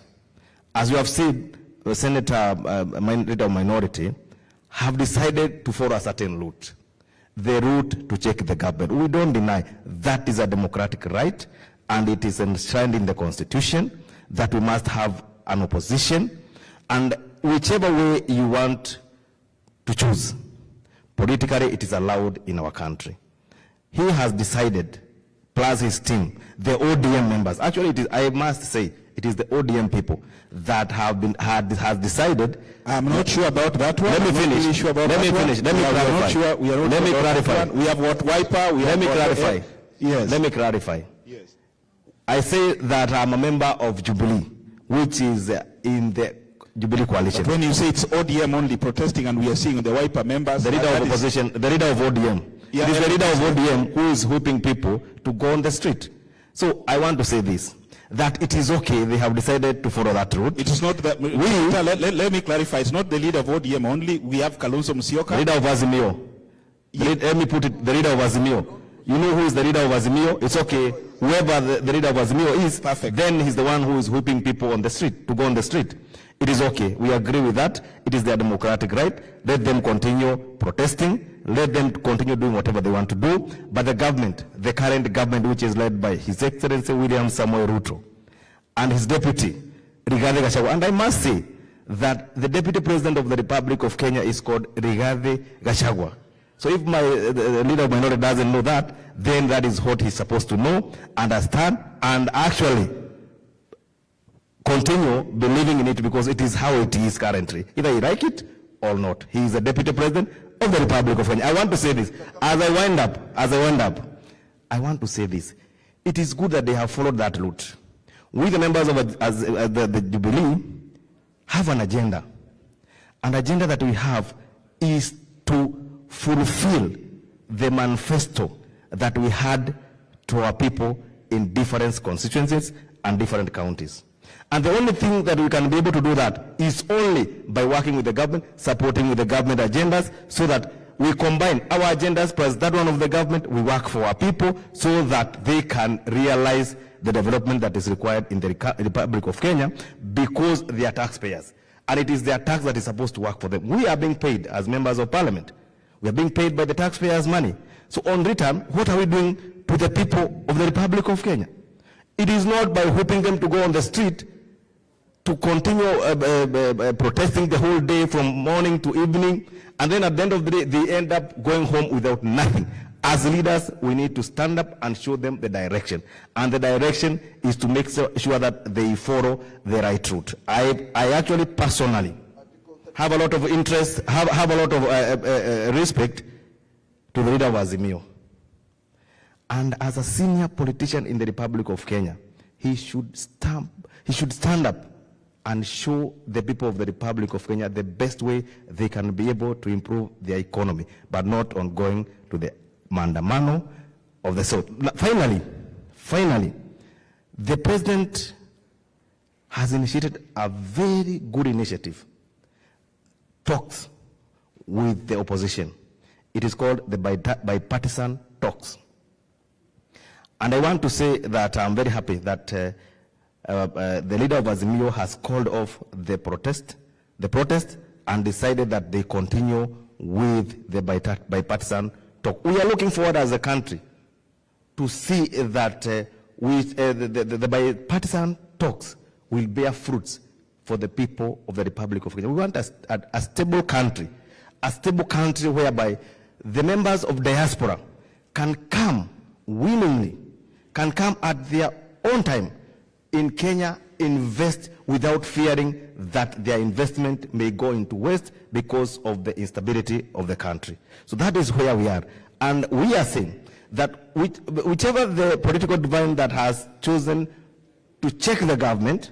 As you have said, the senator, leader of minority, have decided to follow a certain route. The route to check the government. We don't deny that is a democratic right, and it is enshrined in the Constitution that we must have an opposition, and whichever way you want to choose, politically it is allowed in our country. He has decided, plus his team, the ODM members, actually it is, I must say, it is the ODM people that has decided. I'm not sure about that one. Let me finish. Really sure about Let me that finish. One. Let me clarify. Not sure. We are not Let me sure clarify. We have what wiper. Let me clarify. Yes. Let me clarify. Yes. I say that I'm a member of Jubilee, which is in the Jubilee coalition. But when you say it's ODM only protesting, and we are seeing the wiper members, the leader of opposition, the leader of ODM. Yeah, it is the leader of ODM who is whipping people to go on the street. So I want to say this, that it is okay, they have decided to follow that route. It is not that, let me clarify, it's not the leader of ODM only, we have Kalonzo Musyoka. The leader of Azimio. Let me put it, the leader of Azimio. You know who is the leader of Azimio? It's okay. Whoever the leader of Azimio is, Perfect. then he's the one who is whipping people on the street, to go on the street. It is okay. We agree with that. It is their democratic right. Let them continue protesting. Let them continue doing whatever they want to do. But the government, the current government, which is led by His Excellency William Samoei Ruto and his deputy, Rigathi Gachagua, and I must say that the Deputy President of the Republic of Kenya is called Rigathi Gachagua. So if the leader of minority doesn't know that, then that is what he's supposed to know, understand, and actually continue believing in it, because it is how it is currently. Either you like it or not. He is the Deputy President of the Republic of Kenya. I want to say this. As I wind up, I want to say this. It is good that they have followed that route. We, the members of the Jubilee, have an agenda. An agenda that we have is to fulfill the manifesto that we had to our people in different constituencies and different counties. And the only thing that we can be able to do that is only by working with the government, supporting with the government agendas, so that we combine our agendas plus that one of the government. We work for our people so that they can realize the development that is required in the Republic of Kenya, because they are taxpayers. And it is their tax that is supposed to work for them. We are being paid as members of parliament. We are being paid by the taxpayers' money. So on return, what are we doing to the people of the Republic of Kenya? It is not by whipping them to go on the street to continue protesting the whole day from morning to evening, and then at the end of the day, they end up going home without nothing. As leaders, we need to stand up and show them the direction. And the direction is to make sure that they follow the right route. I actually personally have a lot of interest, have a lot of respect to the leader of Azimio. And as a senior politician in the Republic of Kenya, he should stand up and show the people of the Republic of Kenya the best way they can be able to improve their economy, but not on going to the mandamano of the South. Finally, the president has initiated a very good initiative, talks with the opposition. It is called the bipartisan talks. And I want to say that I'm very happy that the leader of Azimio has called off the protest and decided that they continue with the bipartisan talk. We are looking forward as a country to see that the bipartisan talks will bear fruits for the people of the Republic of Kenya. We want a stable country whereby the members of diaspora can come willingly, can come at their own time in Kenya, invest without fearing that their investment may go into waste because of the instability of the country. So that is where we are. And we are saying that whichever the political divine that has chosen to check the government,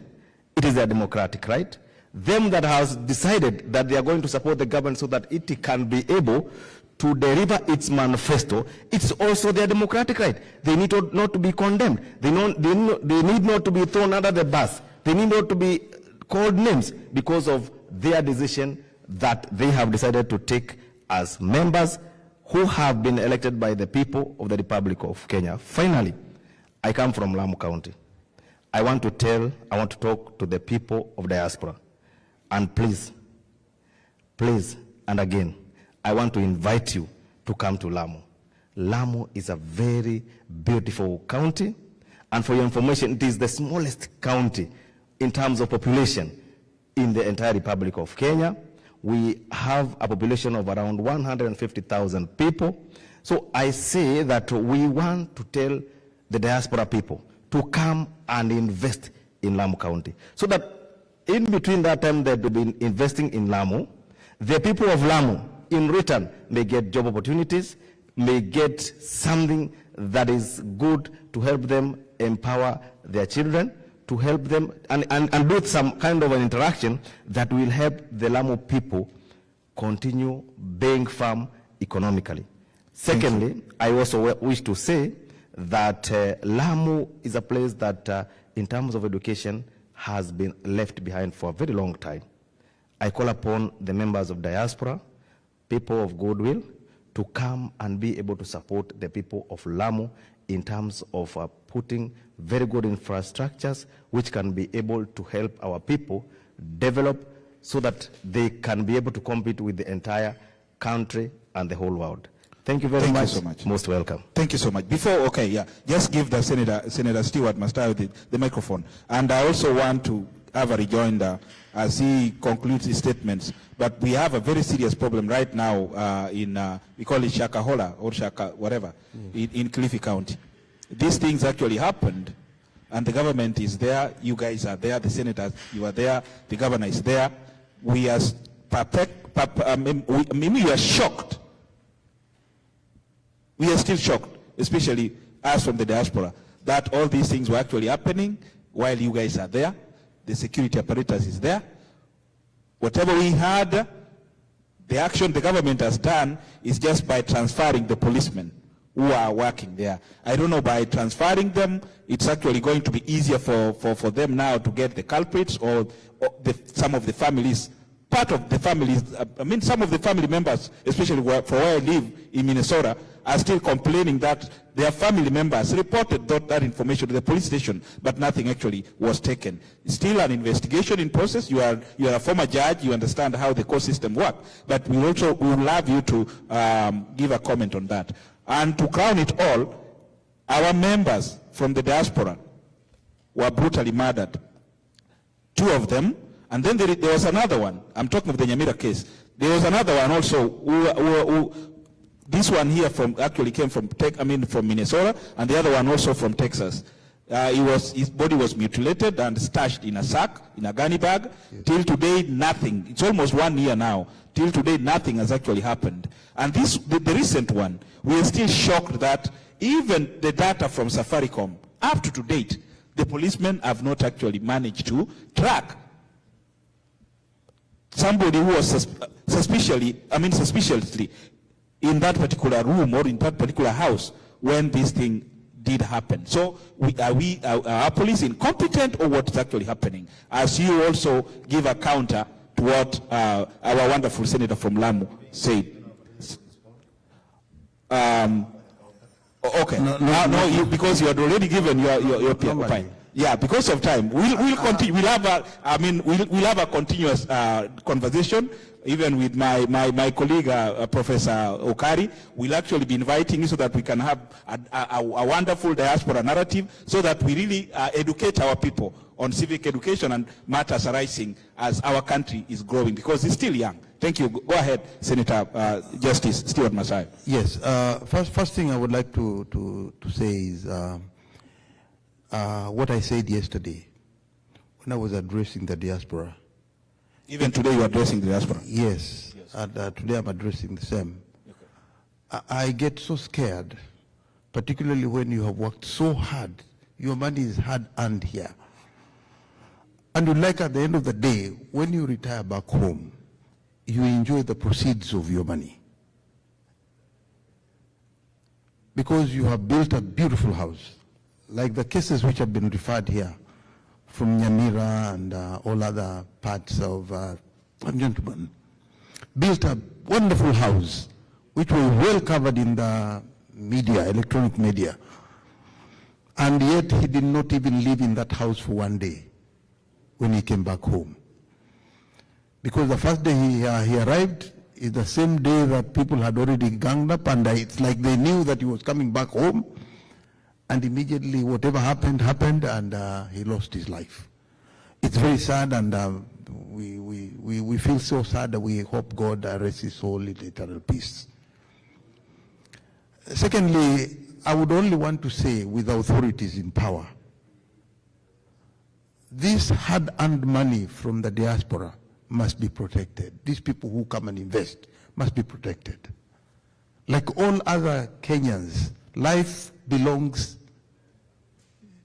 it is their democratic right. Them that has decided that they are going to support the government so that it can be able to deliver its manifesto, it's also their democratic right. They need not to be condemned. They need not to be thrown under the bus. They need not to be called names because of their decision that they have decided to take as members who have been elected by the people of the Republic of Kenya. Finally, I come from Lamu County. I want to talk to the people of diaspora. And please, and again, I want to invite you to come to Lamu. Lamu is a very beautiful county, and for your information, it is the smallest county in terms of population in the entire Republic of Kenya. We have a population of around 150,000 people. So I say that we want to tell the diaspora people to come and invest in Lamu County, so that in between that time that they've been investing in Lamu, the people of Lamu in return may get job opportunities, may get something that is good to help them empower their children, to help them and do some kind of an interaction that will help the Lamu people continue being firm economically. Secondly, I also wish to say that Lamu is a place that in terms of education has been left behind for a very long time. I call upon the members of diaspora, people of goodwill, to come and be able to support the people of Lamu in terms of putting very good infrastructures which can be able to help our people develop so that they can be able to compete with the entire country and the whole world. Thank you very much. Thank you so much. Most welcome. Thank you so much. Before, just give the Senator Stewart Madzayo the microphone. And I also want to have a rejoinder as he concludes his statements. But we have a very serious problem right now we call it Shakahola or Shaka, whatever, in Kilifi County. These things actually happened, and the government is there, you guys are there, the senators, you are there, the governor is there. We are, we are shocked. We are still shocked, especially us from the diaspora, that all these things were actually happening while you guys are there. The security apparatus is there. Whatever we had, the action the government has done is just by transferring the policemen who are working there. I don't know, by transferring them, it's actually going to be easier for them now to get the culprits or some of the families. Part of the families, some of the family members, especially for where I live in Minnesota, are still complaining that their family members reported that information to the police station, but nothing actually was taken. It's still an investigation in process. You are a former judge. You understand how the court system works. But we would love you to give a comment on that. And to crown it all, our members from the diaspora were brutally murdered. 2 of them. And then there was another one. I'm talking of the Nyamira case. There was another one also who this one here actually came from Minnesota, and the other one also from Texas. His body was mutilated and stashed in a sack, in a gunny bag. Yes. Till today, nothing. It's almost 1 year now. Till today, nothing has actually happened. And the recent one, we are still shocked that even the data from Safaricom, up to date, the policemen have not actually managed to track somebody who was suspiciously in that particular room or in that particular house when this thing did happen. So are our police incompetent, or what is actually happening? As you also give a counter to what our wonderful senator from Lamu said. Okay. No, because you had already given your opinion. Yeah, because of time, we'll continue. We'll have a continuous conversation, even with my colleague Professor Okari. We'll actually be inviting you so that we can have a wonderful diaspora narrative, so that we really educate our people on civic education and matters arising as our country is growing, because it's still young. Thank you. Go ahead, Senator Justice Stewart Madzayo. Yes. First thing I would like to say is. What I said yesterday when I was addressing the diaspora. Even today you are addressing the diaspora? Yes. And today I'm addressing the same. Okay. I get so scared, particularly when you have worked so hard. Your money is hard-earned here. And you'd like at the end of the day, when you retire back home, you enjoy the proceeds of your money. Because you have built a beautiful house. Like the cases which have been referred here from Nyamira and all other parts of gentlemen, built a wonderful house which was well covered in the media, electronic media. And yet he did not even live in that house for 1 day when he came back home. Because the first day he arrived is the same day that people had already ganged up, and it's like they knew that he was coming back home. And immediately whatever happened, and he lost his life. It's very sad, and we feel so sad that we hope God rests his soul in eternal peace. Secondly, I would only want to say, with the authorities in power, this hard-earned money from the diaspora must be protected. These people who come and invest must be protected. Like all other Kenyans, life belongs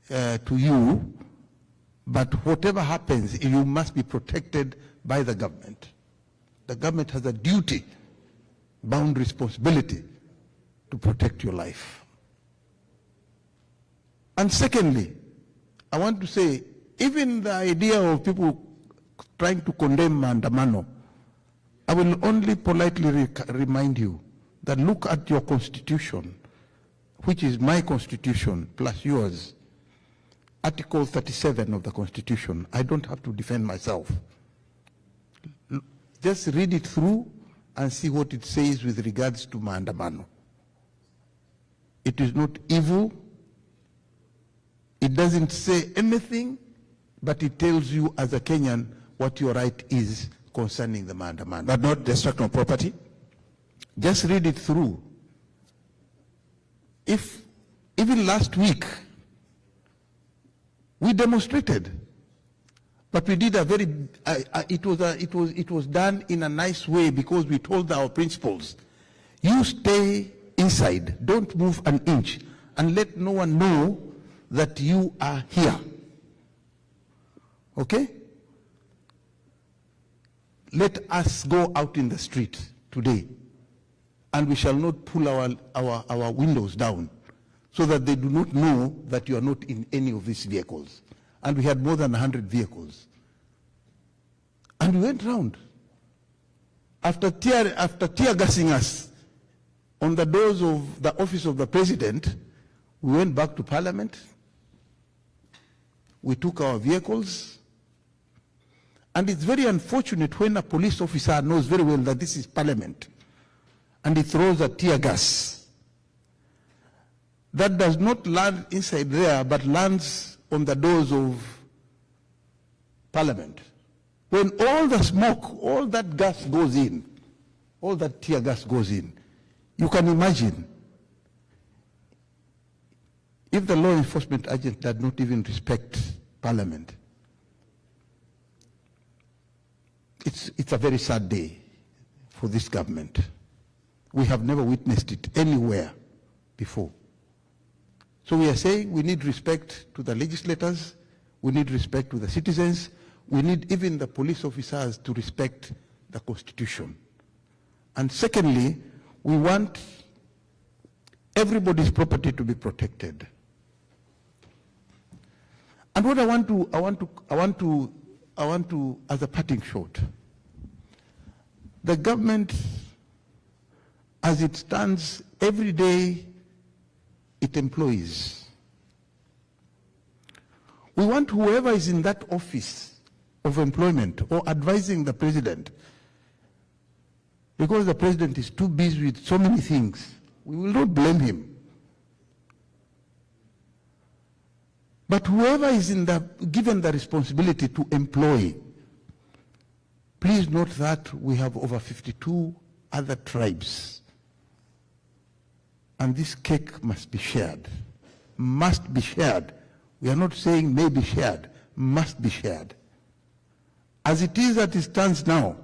to you, but whatever happens, you must be protected by the government. The government has a duty, bound responsibility to protect your life. And secondly, I want to say, even the idea of people trying to condemn Maandamano, I will only politely remind you that look at your constitution, which is my constitution plus yours, Article 37 of the Constitution. I don't have to defend myself. Just read it through and see what it says with regards to maandamano. It is not evil. It doesn't say anything, but it tells you as a Kenyan what your right is concerning the maandamano. But not destruction of property? Just read it through. If even last week we demonstrated, but we did a very it was done in a nice way, because we told our principals, you stay inside, don't move an inch, and let no one know that you are here. Okay? Let us go out in the street today, and we shall not pull our windows down, so that they do not know that you are not in any of these vehicles. And we had more than 100 vehicles. And we went round. After tear gassing us on the doors of the office of the president, we went back to Parliament. We took our vehicles. And it's very unfortunate when a police officer knows very well that this is Parliament, and he throws a tear gas that does not land inside there, but lands on the doors of Parliament. When all the smoke, all that gas goes in, all that tear gas goes in, you can imagine if the law enforcement agent did not even respect Parliament. It's a very sad day for this government. We have never witnessed it anywhere before. So we are saying we need respect to the legislators, we need respect to the citizens, we need even the police officers to respect the Constitution. And secondly, we want everybody's property to be protected. And what I want to, as a parting shot, the government, as it stands every day, it employs. We want whoever is in that office of employment or advising the president, because the president is too busy with so many things, we will not blame him. But whoever is given the responsibility to employ, please note that we have over 52 other tribes. And this cake must be shared. Must be shared. We are not saying may be shared, must be shared. As it is, as it stands now,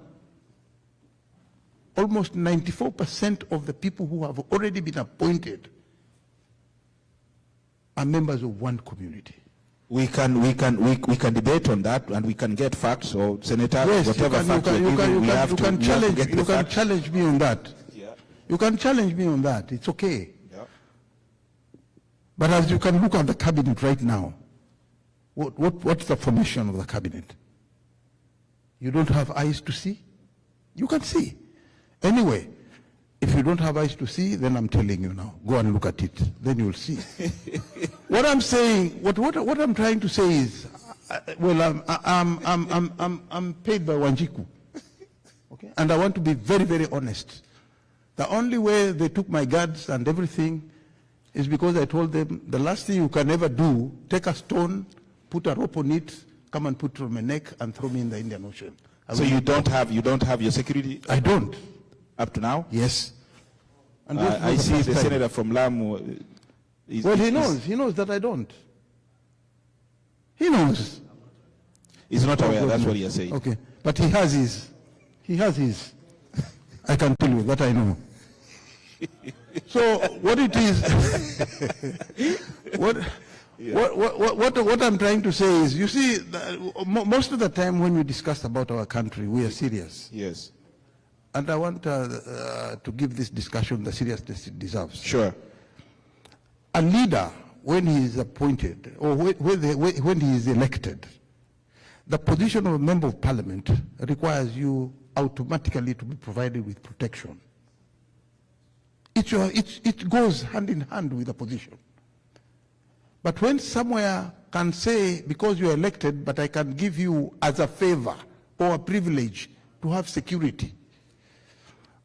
almost 94% of the people who have already been appointed are members of one community. We can debate on that, and we can get facts, or Senator, yes, whatever facts you can challenge me on that. Yeah. You can challenge me on that. It's okay. Yeah. But as you can look at the cabinet right now, what's the formation of the cabinet? You don't have eyes to see? You can see. Anyway, if you don't have eyes to see, then I'm telling you now, go and look at it. Then you'll see. What I'm saying, what I'm trying to say is, well, I'm paid by Wanjiku, okay? And I want to be very, very honest. The only way they took my guards and everything is because I told them, the last thing you can ever do, take a stone, put a rope on it, come and put it on my neck and throw me in the Indian Ocean. So you don't have your security? I don't. Up to now? Yes. And I see the senator from Lamu. Well, he knows that I don't. He knows. He's not aware, that's what you're saying. Okay, but he has his, I can tell you that I know. So what it is, what I'm trying to say is, you see, most of the time when we discuss about our country, we are serious. Yes. And I want to give this discussion the seriousness it deserves. Sure. A leader, when he is appointed, or when he is elected, the position of a member of parliament requires you automatically to be provided with protection. It goes hand in hand with the position. But when somewhere can say, because you're elected, but I can give you as a favor or a privilege to have security.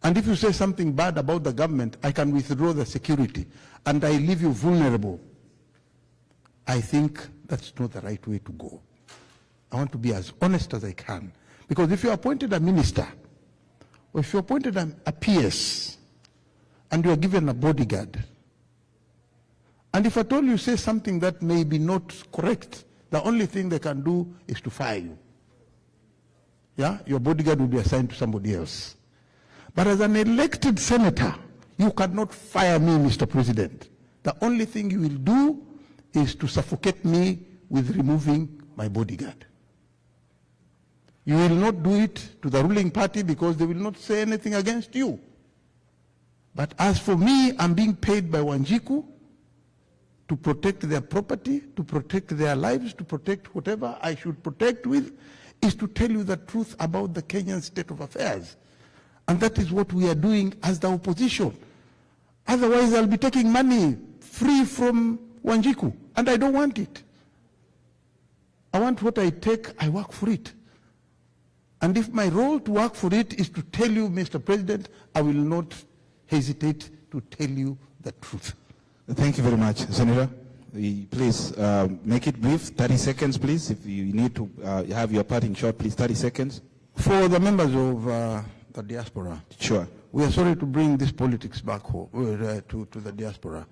And if you say something bad about the government, I can withdraw the security and I leave you vulnerable. I think that's not the right way to go. I want to be as honest as I can. Because if you appointed a minister, or if you appointed a PS, and you are given a bodyguard, and if at all you say something that may be not correct, the only thing they can do is to fire you. Yeah, your bodyguard will be assigned to somebody else. But as an elected senator, you cannot fire me, Mr. President. The only thing you will do is to suffocate me with removing my bodyguard. You will not do it to the ruling party because they will not say anything against you. But as for me, I'm being paid by Wanjiku to protect their property, to protect their lives, to protect whatever I should protect with, is to tell you the truth about the Kenyan state of affairs. And that is what we are doing as the opposition. Otherwise, I'll be taking money free from Wanjiku, and I don't want it. I want what I take, I work for it. And if my role to work for it is to tell you, Mr. President, I will not hesitate to tell you the truth. Thank you very much, Senator. Please make it brief, 30 seconds, please. If you need to have your parting shot, please, 30 seconds. For the members of the diaspora, Sure. we are sorry to bring this politics back home, to the diaspora.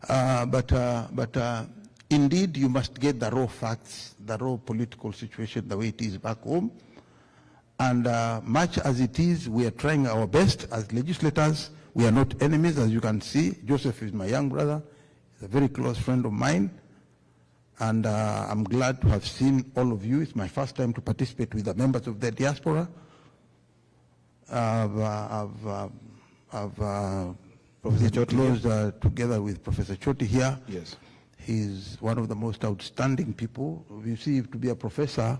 But indeed, you must get the raw facts, the raw political situation, the way it is back home. And much as it is, we are trying our best as legislators. We are not enemies, as you can see. Joseph is my young brother. He's a very close friend of mine. And I'm glad to have seen all of you. It's my first time to participate with the members of the diaspora. I've Professor closed together with Professor Choti here. Yes. He's one of the most outstanding people. You see, to be a professor,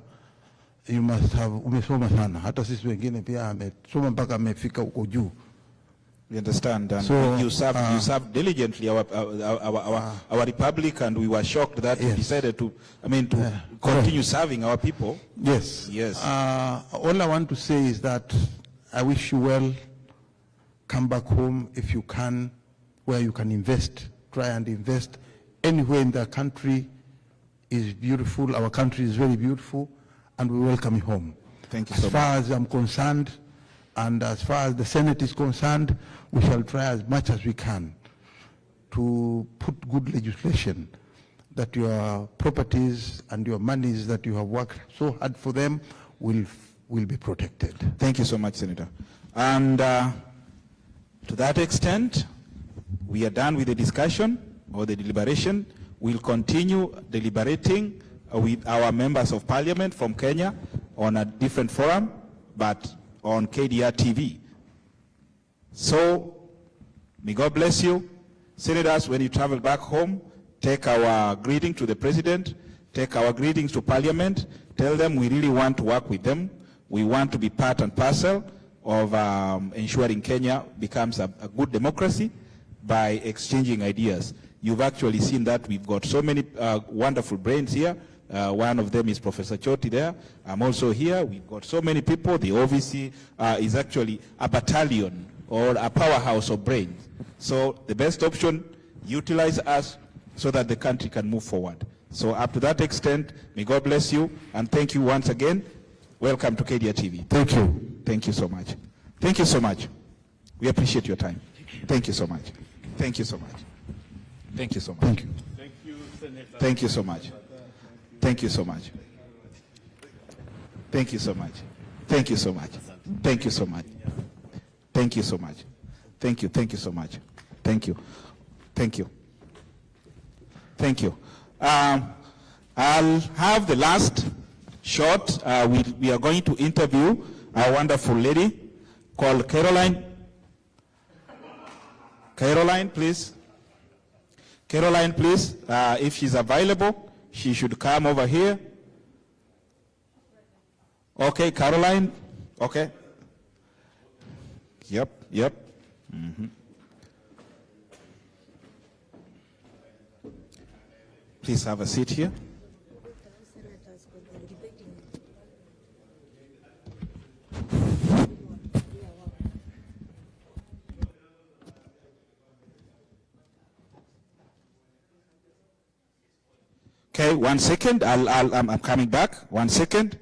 you must have umesoma sana. Hata sisi wengine pia amesoma mpaka amefika huko juu. We understand, and so, you served diligently our republic, and we were shocked that you decided to, continue serving our people. Yes. Yes. All I want to say is that I wish you well. Come back home if you can, where you can invest. Try and invest anywhere in the country is beautiful. Our country is very beautiful, and we welcome you home. Thank you so much. As far as I'm concerned, and as far as the Senate is concerned, we shall try as much as we can to put good legislation that your properties and your monies that you have worked so hard for them will be protected. Thank you so much, Senator. And to that extent, we are done with the discussion or the deliberation. We'll continue deliberating with our members of parliament from Kenya on a different forum, but on KDR TV. So, may God bless you. Senators, when you travel back home, take our greeting to the President, take our greetings to Parliament, tell them we really want to work with them. We want to be part and parcel of ensuring Kenya becomes a good democracy by exchanging ideas. You've actually seen that we've got so many wonderful brains here. One of them is Professor Choti there. I'm also here. We've got so many people. The OVC is actually a battalion or a powerhouse of brains. So the best option, utilize us so that the country can move forward. So up to that extent, may God bless you, and thank you once again. Welcome to KDR TV. Thank you. Thank you so much. Thank you so much. We appreciate your time. Thank you so much. Thank you so much. Thank you so much. Thank you. Thank you, Senator. Thank you so much. Thank you so much. Thank you so much. Thank you so much. Thank you so much. Thank you so much. Thank you. Thank you so much. Thank you. Thank you. Thank you. I'll have the last shot. We are going to interview a wonderful lady called Caroline. Caroline, please. Caroline, please. If she's available, she should come over here. Okay, Caroline. Okay. Yep. Mm-hmm. Please have a seat here. Okay, 1 second. I'm coming back. 1 second.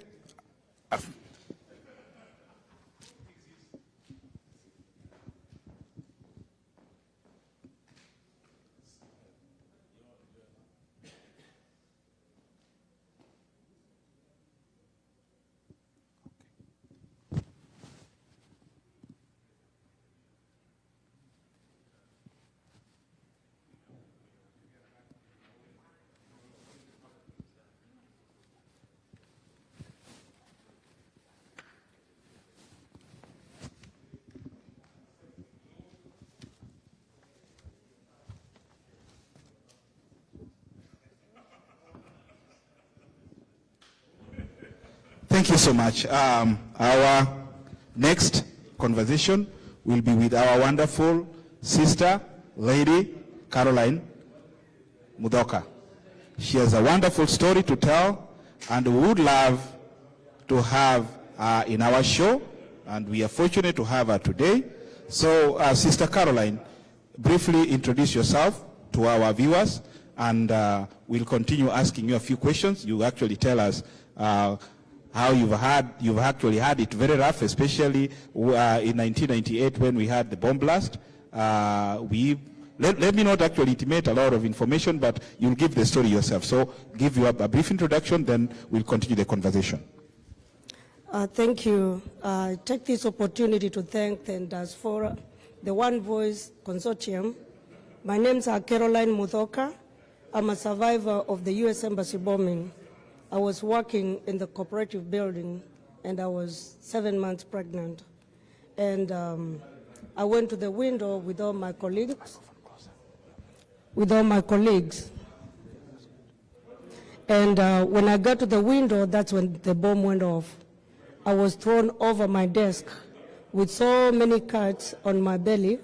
Thank you so much. Our next conversation will be with our wonderful sister, Lady Caroline Muthoka. She has a wonderful story to tell, and we would love to have her in our show, and we are fortunate to have her today. So, Sister Caroline, briefly introduce yourself to our viewers, and we'll continue asking you a few questions. You actually tell us how you've actually had it very rough, especially in 1998 when we had the bomb blast. Let me not actually intimate a lot of information, but you'll give the story yourself. So give you a brief introduction, then we'll continue the conversation. Thank you. I take this opportunity to thank the Diaspora, the One Voice Consortium. My name is Caroline Muthoka. I'm a survivor of the U.S. Embassy bombing. I was working in the cooperative building, and I was 7 months pregnant. And I went to the window with all my colleagues. And when I got to the window, that's when the bomb went off. I was thrown over my desk with so many cuts on my belly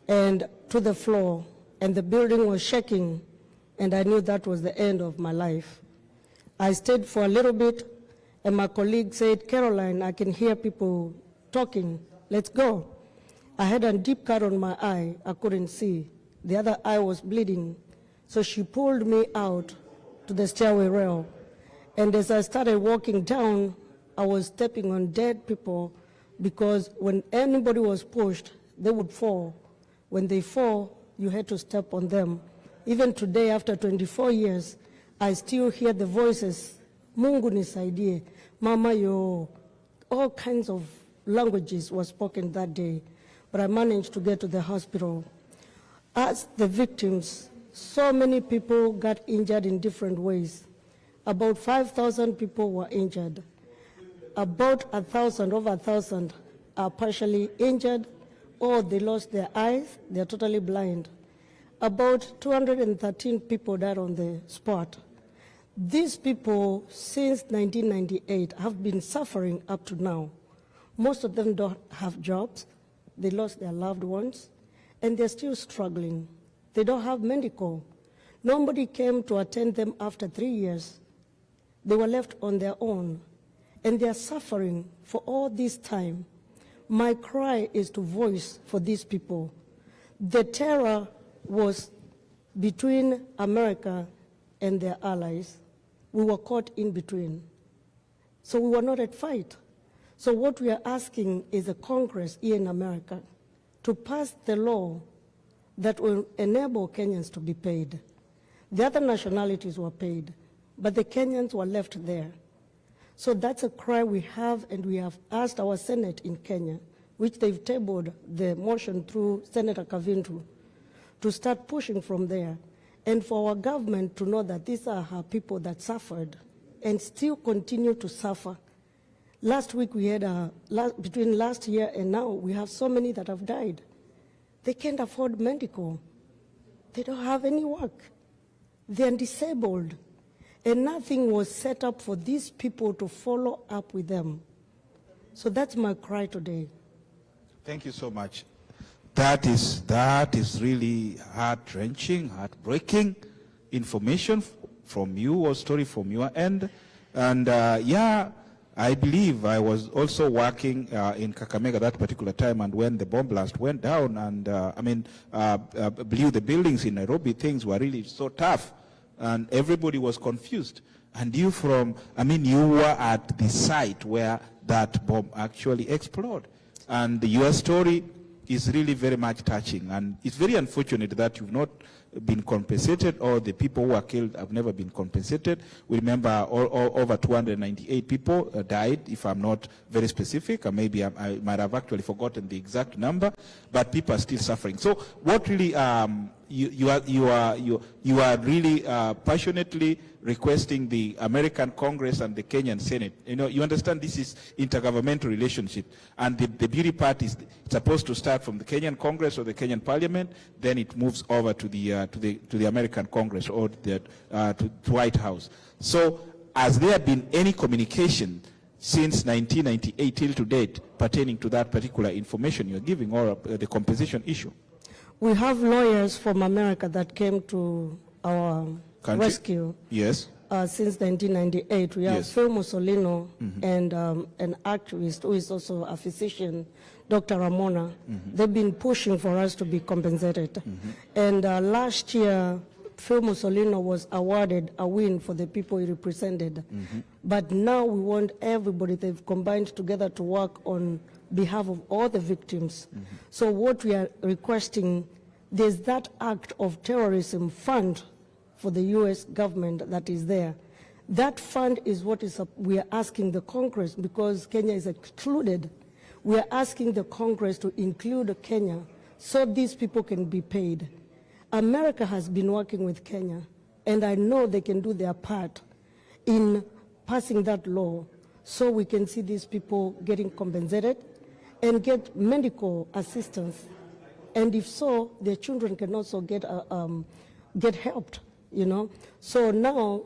and to the floor, and the building was shaking, and I knew that was the end of my life. I stayed for a little bit, and my colleague said, Caroline, I can hear people talking, let's go. I had a deep cut on my eye, I couldn't see. The other eye was bleeding, so she pulled me out to the stairway rail. And as I started walking down, I was stepping on dead people, because when anybody was pushed, they would fall. When they fall, you had to step on them. Even today, after 24 years, I still hear the voices, Mungu nisaidie, Mama yo, all kinds of languages were spoken that day, but I managed to get to the hospital. As the victims, so many people got injured in different ways. About 5,000 people were injured. About 1,000, over 1,000 are partially injured, or they lost their eyes, they're totally blind. About 213 people died on the spot. These people, since 1998, have been suffering up to now. Most of them don't have jobs. They lost their loved ones, and they're still struggling. They don't have medical. Nobody came to attend them after 3 years. They were left on their own, and they're suffering for all this time. My cry is to voice for these people. The terror was between America and their allies. We were caught in between. So we were not at fight. So what we are asking is a Congress here in America to pass the law that will enable Kenyans to be paid. The other nationalities were paid, but the Kenyans were left there. So that's a cry we have, and we have asked our Senate in Kenya, which they've tabled the motion through Senator Kavintu, to start pushing from there, and for our government to know that these are our people that suffered and still continue to suffer. Last week we had between last year and now, we have so many that have died. They can't afford medical. They don't have any work. They are disabled. And nothing was set up for these people to follow up with them. So that's my cry today. Thank you so much. That is really heart-wrenching, heartbreaking information from you or story from your end. And yeah, I believe I was also working in Kakamega that particular time, and when the bomb blast went down and blew the buildings in Nairobi, things were really so tough and everybody was confused. And you were at the site where that bomb actually exploded. And your story is really very much touching, and it's very unfortunate that you've not been compensated, or the people who are killed have never been compensated. We remember over 298 people died, if I'm not very specific, or maybe I might have actually forgotten the exact number, but people are still suffering. So what really you are really passionately requesting the American Congress and the Kenyan Senate. You understand this is intergovernmental relationship, and the beauty part is it's supposed to start from the Kenyan Congress or the Kenyan Parliament, then it moves over to the American Congress or to White House. So, has there been any communication since 1998 till to date pertaining to that particular information you're giving, or the compensation issue? We have lawyers from America that came to our rescue. Yes. Since 1998, we have Phil Mussolino and an activist who is also a physician, Dr. Ramona. They've been pushing for us to be compensated. And last year, Phil Mussolino was awarded a win for the people he represented. But now we want everybody, they've combined together to work on behalf of all the victims. So what we are requesting, there's that act of terrorism fund for the U.S. government that is there. That fund is what we are asking the Congress, because Kenya is excluded. We are asking the Congress to include Kenya so these people can be paid. America has been working with Kenya, and I know they can do their part in passing that law so we can see these people getting compensated and get medical assistance. And if so, their children can also get helped. So now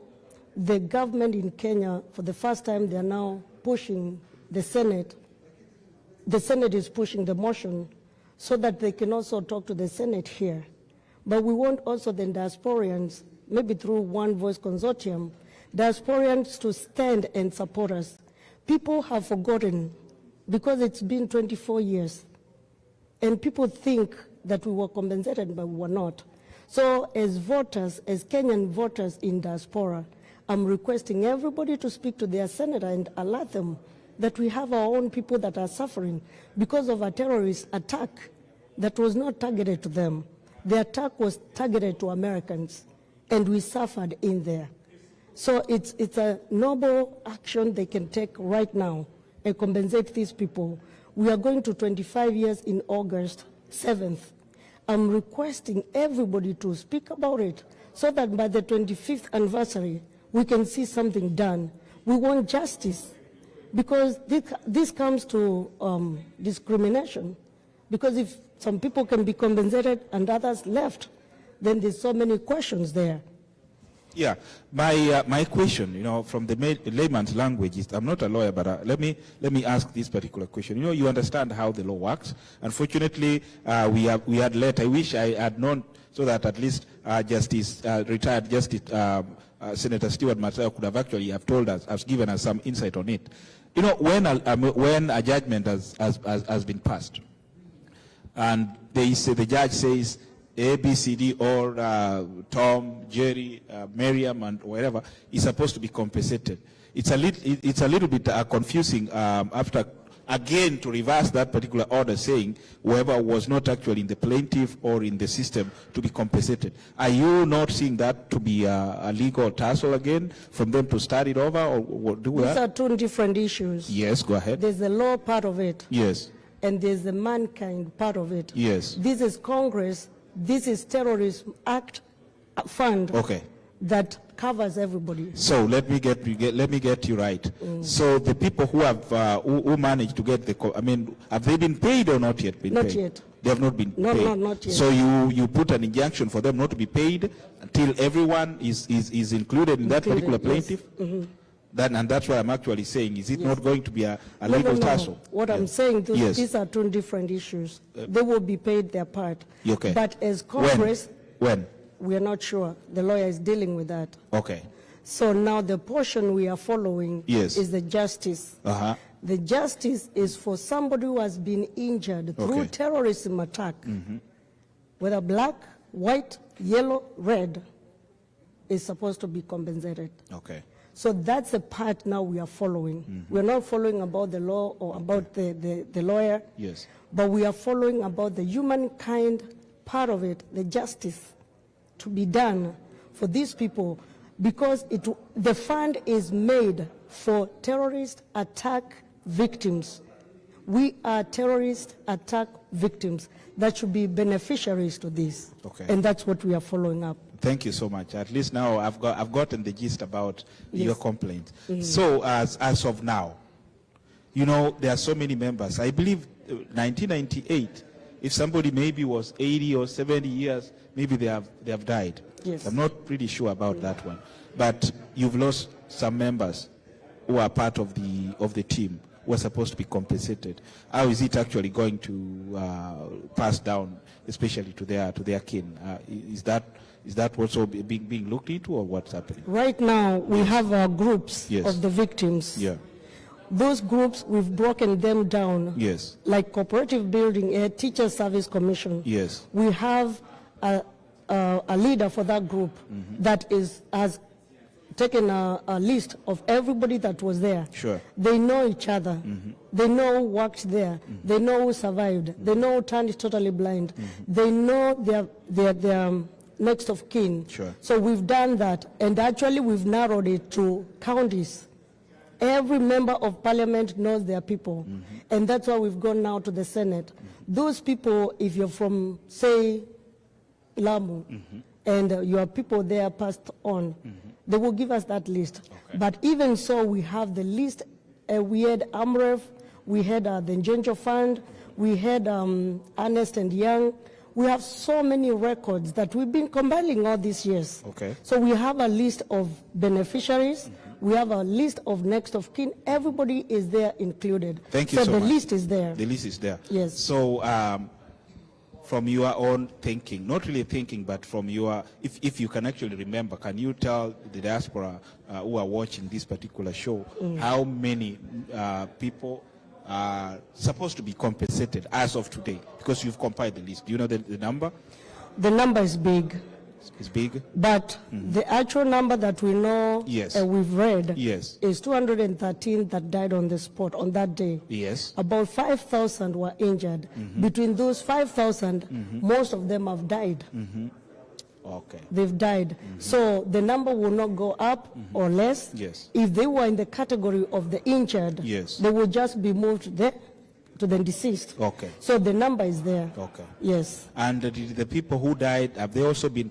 the government in Kenya, for the first time, they are now pushing the Senate. The Senate is pushing the motion so that they can also talk to the Senate here. But we want also the diasporians, maybe through One Voice Consortium, diasporians to stand and support us. People have forgotten, because it's been 24 years, and people think that we were compensated, but we were not. So as voters, as Kenyan voters in diaspora, I'm requesting everybody to speak to their senator and alert them that we have our own people that are suffering because of a terrorist attack that was not targeted to them. The attack was targeted to Americans, and we suffered in there. So it's a noble action they can take right now and compensate these people. We are going to 25 years in August 7th. I'm requesting everybody to speak about it so that by the 25th anniversary, we can see something done. We want justice, because this comes to discrimination. Because if some people can be compensated and others left, then there's so many questions there. Yeah, my question, from the layman's language is, I'm not a lawyer, but let me ask this particular question. You understand how the law works. Unfortunately, we had late. I wish I had known, so that at least retired Justice Senator Stewart Madzayo could have actually told us, has given us some insight on it. When a judgment has been passed, and the judge says, A, B, C, D, or Tom, Jerry, Miriam, and whatever is supposed to be compensated. It's a little bit confusing after again to reverse that particular order, saying whoever was not actually in the plaintiff or in the system to be compensated. Are you not seeing that to be a legal tussle again from them to start it over, or do that? These are two different issues. Yes, go ahead. There's the law part of it. Yes. And there's the mankind part of it. Yes. This is Congress. This is Terrorism Act fund that covers everybody. So let me get you right. So the people who have who managed to get have they been paid or not yet been paid? Not yet. They have not been paid. No, not yet. So you put an injunction for them not to be paid until everyone is included in that particular plaintiff? Yes. And that's why I'm actually saying, is it not going to be a legal tussle? What I'm saying, these are two different issues. They will be paid their part. Okay. But as Congress, when? we are not sure. The lawyer is dealing with that. Okay. So now the portion we are following Yes. is the justice. The justice is for somebody who has been injured through Okay. terrorism attack, whether black, white, yellow, red, is supposed to be compensated. Okay. So that's the part now we are following. We're not following about the law or about the lawyer, Yes. but we are following about the humankind part of it, the justice to be done for these people, because the fund is made for terrorist attack victims. We are terrorist attack victims that should be beneficiaries to this. Okay. And that's what we are following up. Thank you so much. At least now I've gotten the gist about your Yes. complaint. So as of now, you know, there are so many members. I believe 1998, if somebody maybe was 80 or 70 years, maybe they have died. Yes. I'm not pretty sure about that one. But you've lost some members who are part of the team who are supposed to be compensated. How is it actually going to pass down, especially to their kin? Is that also being looked into, or what's happening? Right now, we have our groups Yes. of the victims. Yeah. Those groups, we've broken them down. Yes. Like cooperative building, a teacher service commission. Yes. We have a leader for that group that has taken a list of everybody that was there. Sure. They know each other. They know who worked there. They know who survived. They know who turned totally blind. They know their next of kin. Sure. So we've done that, and actually we've narrowed it to counties. Every member of parliament knows their people, and that's why we've gone now to the Senate. Those people, if you're from, say, Lamu, and your people there passed on, they will give us that list. Okay. But even so, we have the list. We had AMREF, we had the Njenjo Fund, we had Ernest and Young. We have so many records that we've been compiling all these years. Okay. So we have a list of beneficiaries. We have a list of next of kin. Everybody is there included. Thank you so the much. list is there. The list is there. Yes. So from your own thinking, not really thinking, but from your, if you can actually remember, can you tell the diaspora who are watching this particular show how many people are supposed to be compensated as of today? Because you've compiled the list. Do you know the number? The number is big. It's big. But the actual number that we know, Yes. we've read, Yes. is 213 that died on the spot on that day. Yes. About 5,000 were injured. Between those 5,000, most of them have died. Okay. They've died. So the number will not go up or less. Yes. If they were in the category of the injured, Yes. they will just be moved there to the deceased. Okay. So the number is there. Okay. Yes. And the people who died, have they also been,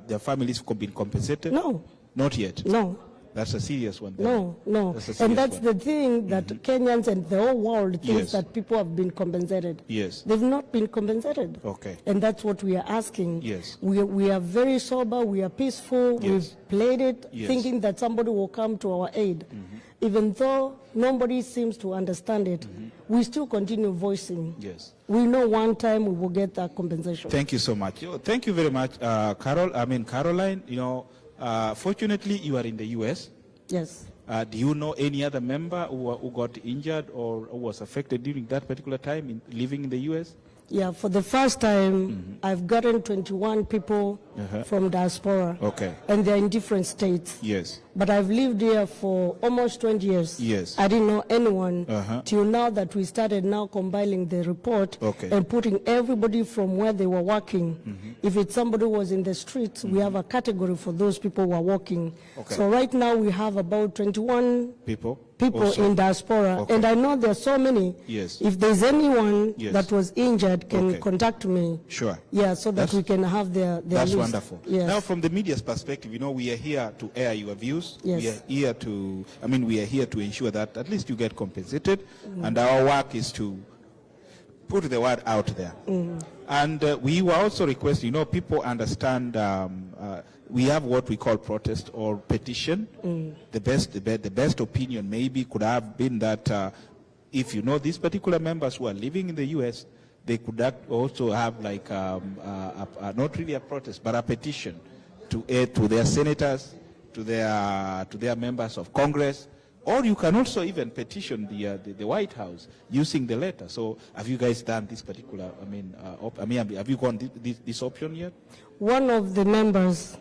their families have been compensated? No. Not yet? No. That's a serious one. Then. No. That's a serious And that's one. the thing that Kenyans and the whole world thinks Yes. that people have been compensated. Yes. They've not been compensated. Okay. And that's what we are asking. Yes. We are very sober, we are peaceful, Yes. we've played it, Yes. thinking that somebody will come to our aid. Even though nobody seems to understand it, we still continue voicing. Yes. We know one time we will get that compensation. Thank you so much. Thank you very much, Caroline. Fortunately, you are in the U.S. Yes. Do you know any other member who got injured or who was affected during that particular time living in the U.S.? Yeah, for the first time, I've gotten 21 people from Diaspora. Okay. And they're in different states. Yes. But I've lived here for almost 20 years. Yes. I didn't know anyone Uh-huh. till now that we started now compiling the report Okay. and putting everybody from where they were working. If it's somebody who was in the streets, we have a category for those people who are working. Okay. So right now we have about 21 People people in Diaspora. Okay. And I know there are so many. Yes. If there's anyone Yes. that was injured, can Okay. contact me. Sure. Yeah, so that That's- we can have their That's list. wonderful. Yes. Now, from the media's perspective, we are here to air your views. Yes. We are here to ensure that at least you get compensated, and our work is to put the word out there. And we were also requesting, people understand. We have what we call protest or petition. The best opinion maybe could have been that if these particular members who are living in the U.S., they could also have like not really a protest, but a petition to their senators, to their members of Congress, or you can also even petition the White House using the letter. So have you guys done this particular, have you gone this option yet? One of the members,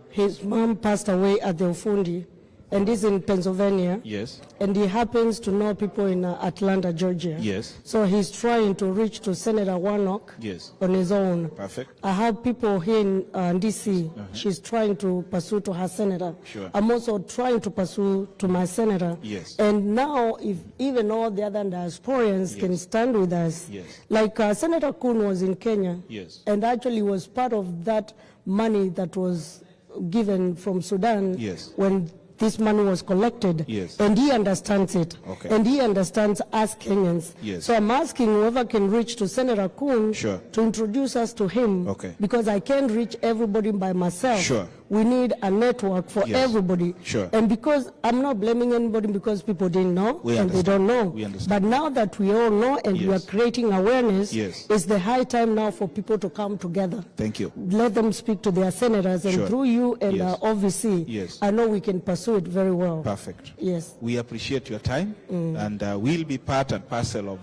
his mom passed away at the Ufundi, and is in Pennsylvania. Yes. And he happens to know people in Atlanta, Georgia. Yes. So he's trying to reach to Senator Warnock. Yes. On his own. Perfect. I have people here in DC. She's trying to pursue to her senator. Sure. I'm also trying to pursue to my senator. Yes. And now, if even all the other diasporians can stand with us, yes, like Senator Kun was in Kenya, yes, and actually was part of that money that was given from Sudan, yes, when this money was collected, yes, and he understands it, okay, and he understands us Kenyans. Yes. So I'm asking whoever can reach to Senator Kun, sure, to introduce us to him, okay, because I can't reach everybody by myself. Sure. We need a network for yes, everybody. Sure. And because I'm not blaming anybody because people didn't know and they don't know. We understand. But now that we all know and yes, we are creating awareness, yes, it's the high time now for people to come together. Thank you. Let them speak to their senators, and sure, through you and yes, OVC, yes, I know we can pursue it very well. Perfect. Yes. We appreciate your time, and we'll be part and parcel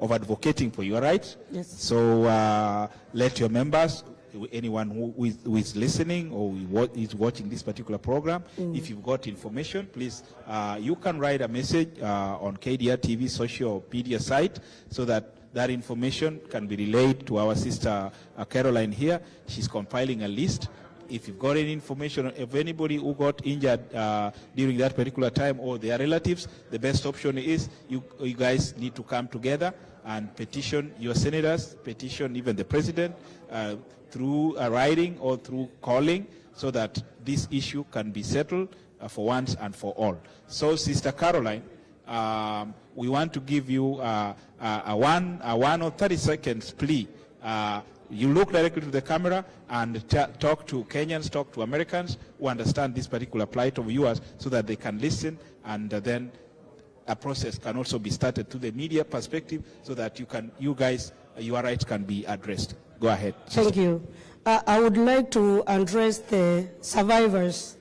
of advocating for your rights. Yes. So let your members, anyone who is listening or is watching this particular program, if you've got information, please, you can write a message on KDR TV social media site, so that information can be relayed to our sister Caroline here. She's compiling a list. If you've got any information of anybody who got injured during that particular time, or their relatives, the best option is you guys need to come together and petition your senators, petition even the president, through a writing or through calling, so that this issue can be settled for once and for all. So, Sister Caroline, we want to give you a 1 or 30 seconds plea. You look directly to the camera and talk to Kenyans, talk to Americans who understand this particular plight of yours, so that they can listen, and then a process can also be started to the media perspective, so that you guys, your rights can be addressed. Go ahead. Thank you. I would like to address the survivors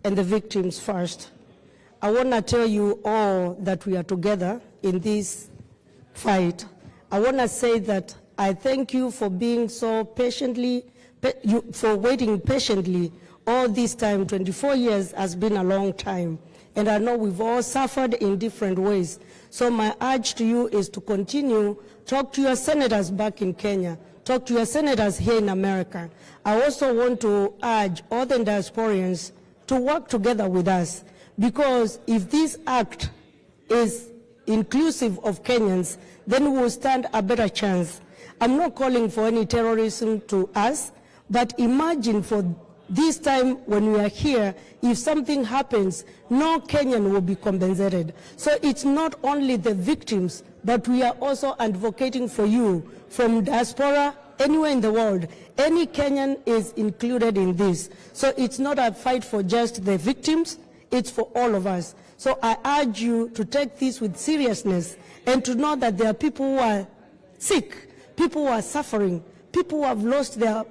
and the victims first. I want to tell you all that we are together in this fight. I want to say that I thank you for being so patiently, for waiting patiently all this time. 24 years has been a long time, and I know we've all suffered in different ways. So my urge to you is to continue, talk to your senators back in Kenya, talk to your senators here in America. I also want to urge all the diasporians to work together with us, because if this act is inclusive of Kenyans, then we will stand a better chance. I'm not calling for any terrorism to us, but imagine for this time when we are here, if something happens, no Kenyan will be compensated. So it's not only the victims, but we are also advocating for you from diaspora, anywhere in the world. Any Kenyan is included in this. So it's not a fight for just the victims, it's for all of us. So I urge you to take this with seriousness, and to know that there are people who are sick, people who are suffering, people who have lost their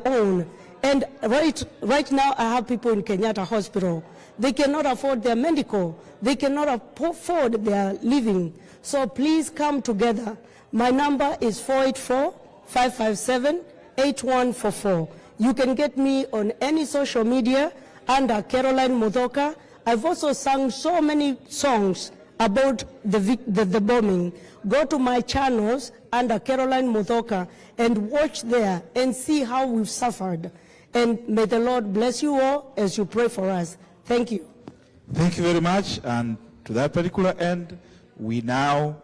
own. And right now I have people in Kenyatta Hospital. They cannot afford their medical. They cannot afford their living. So please come together. My number is 484-557-8144. You can get me on any social media under Caroline Muthoka. I've also sung so many songs about the bombing. Go to my channels under Caroline Muthoka and watch there and see how we've suffered. And may the Lord bless you all as you pray for us. Thank you. Thank you very much. And to that particular end, we now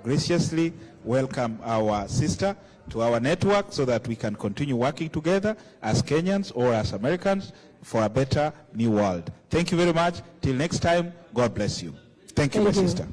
graciously welcome our sister to our network, so that we can continue working together as Kenyans or as Americans for a better new world. Thank you very much. Till next time, God bless you. Thank you, my sister.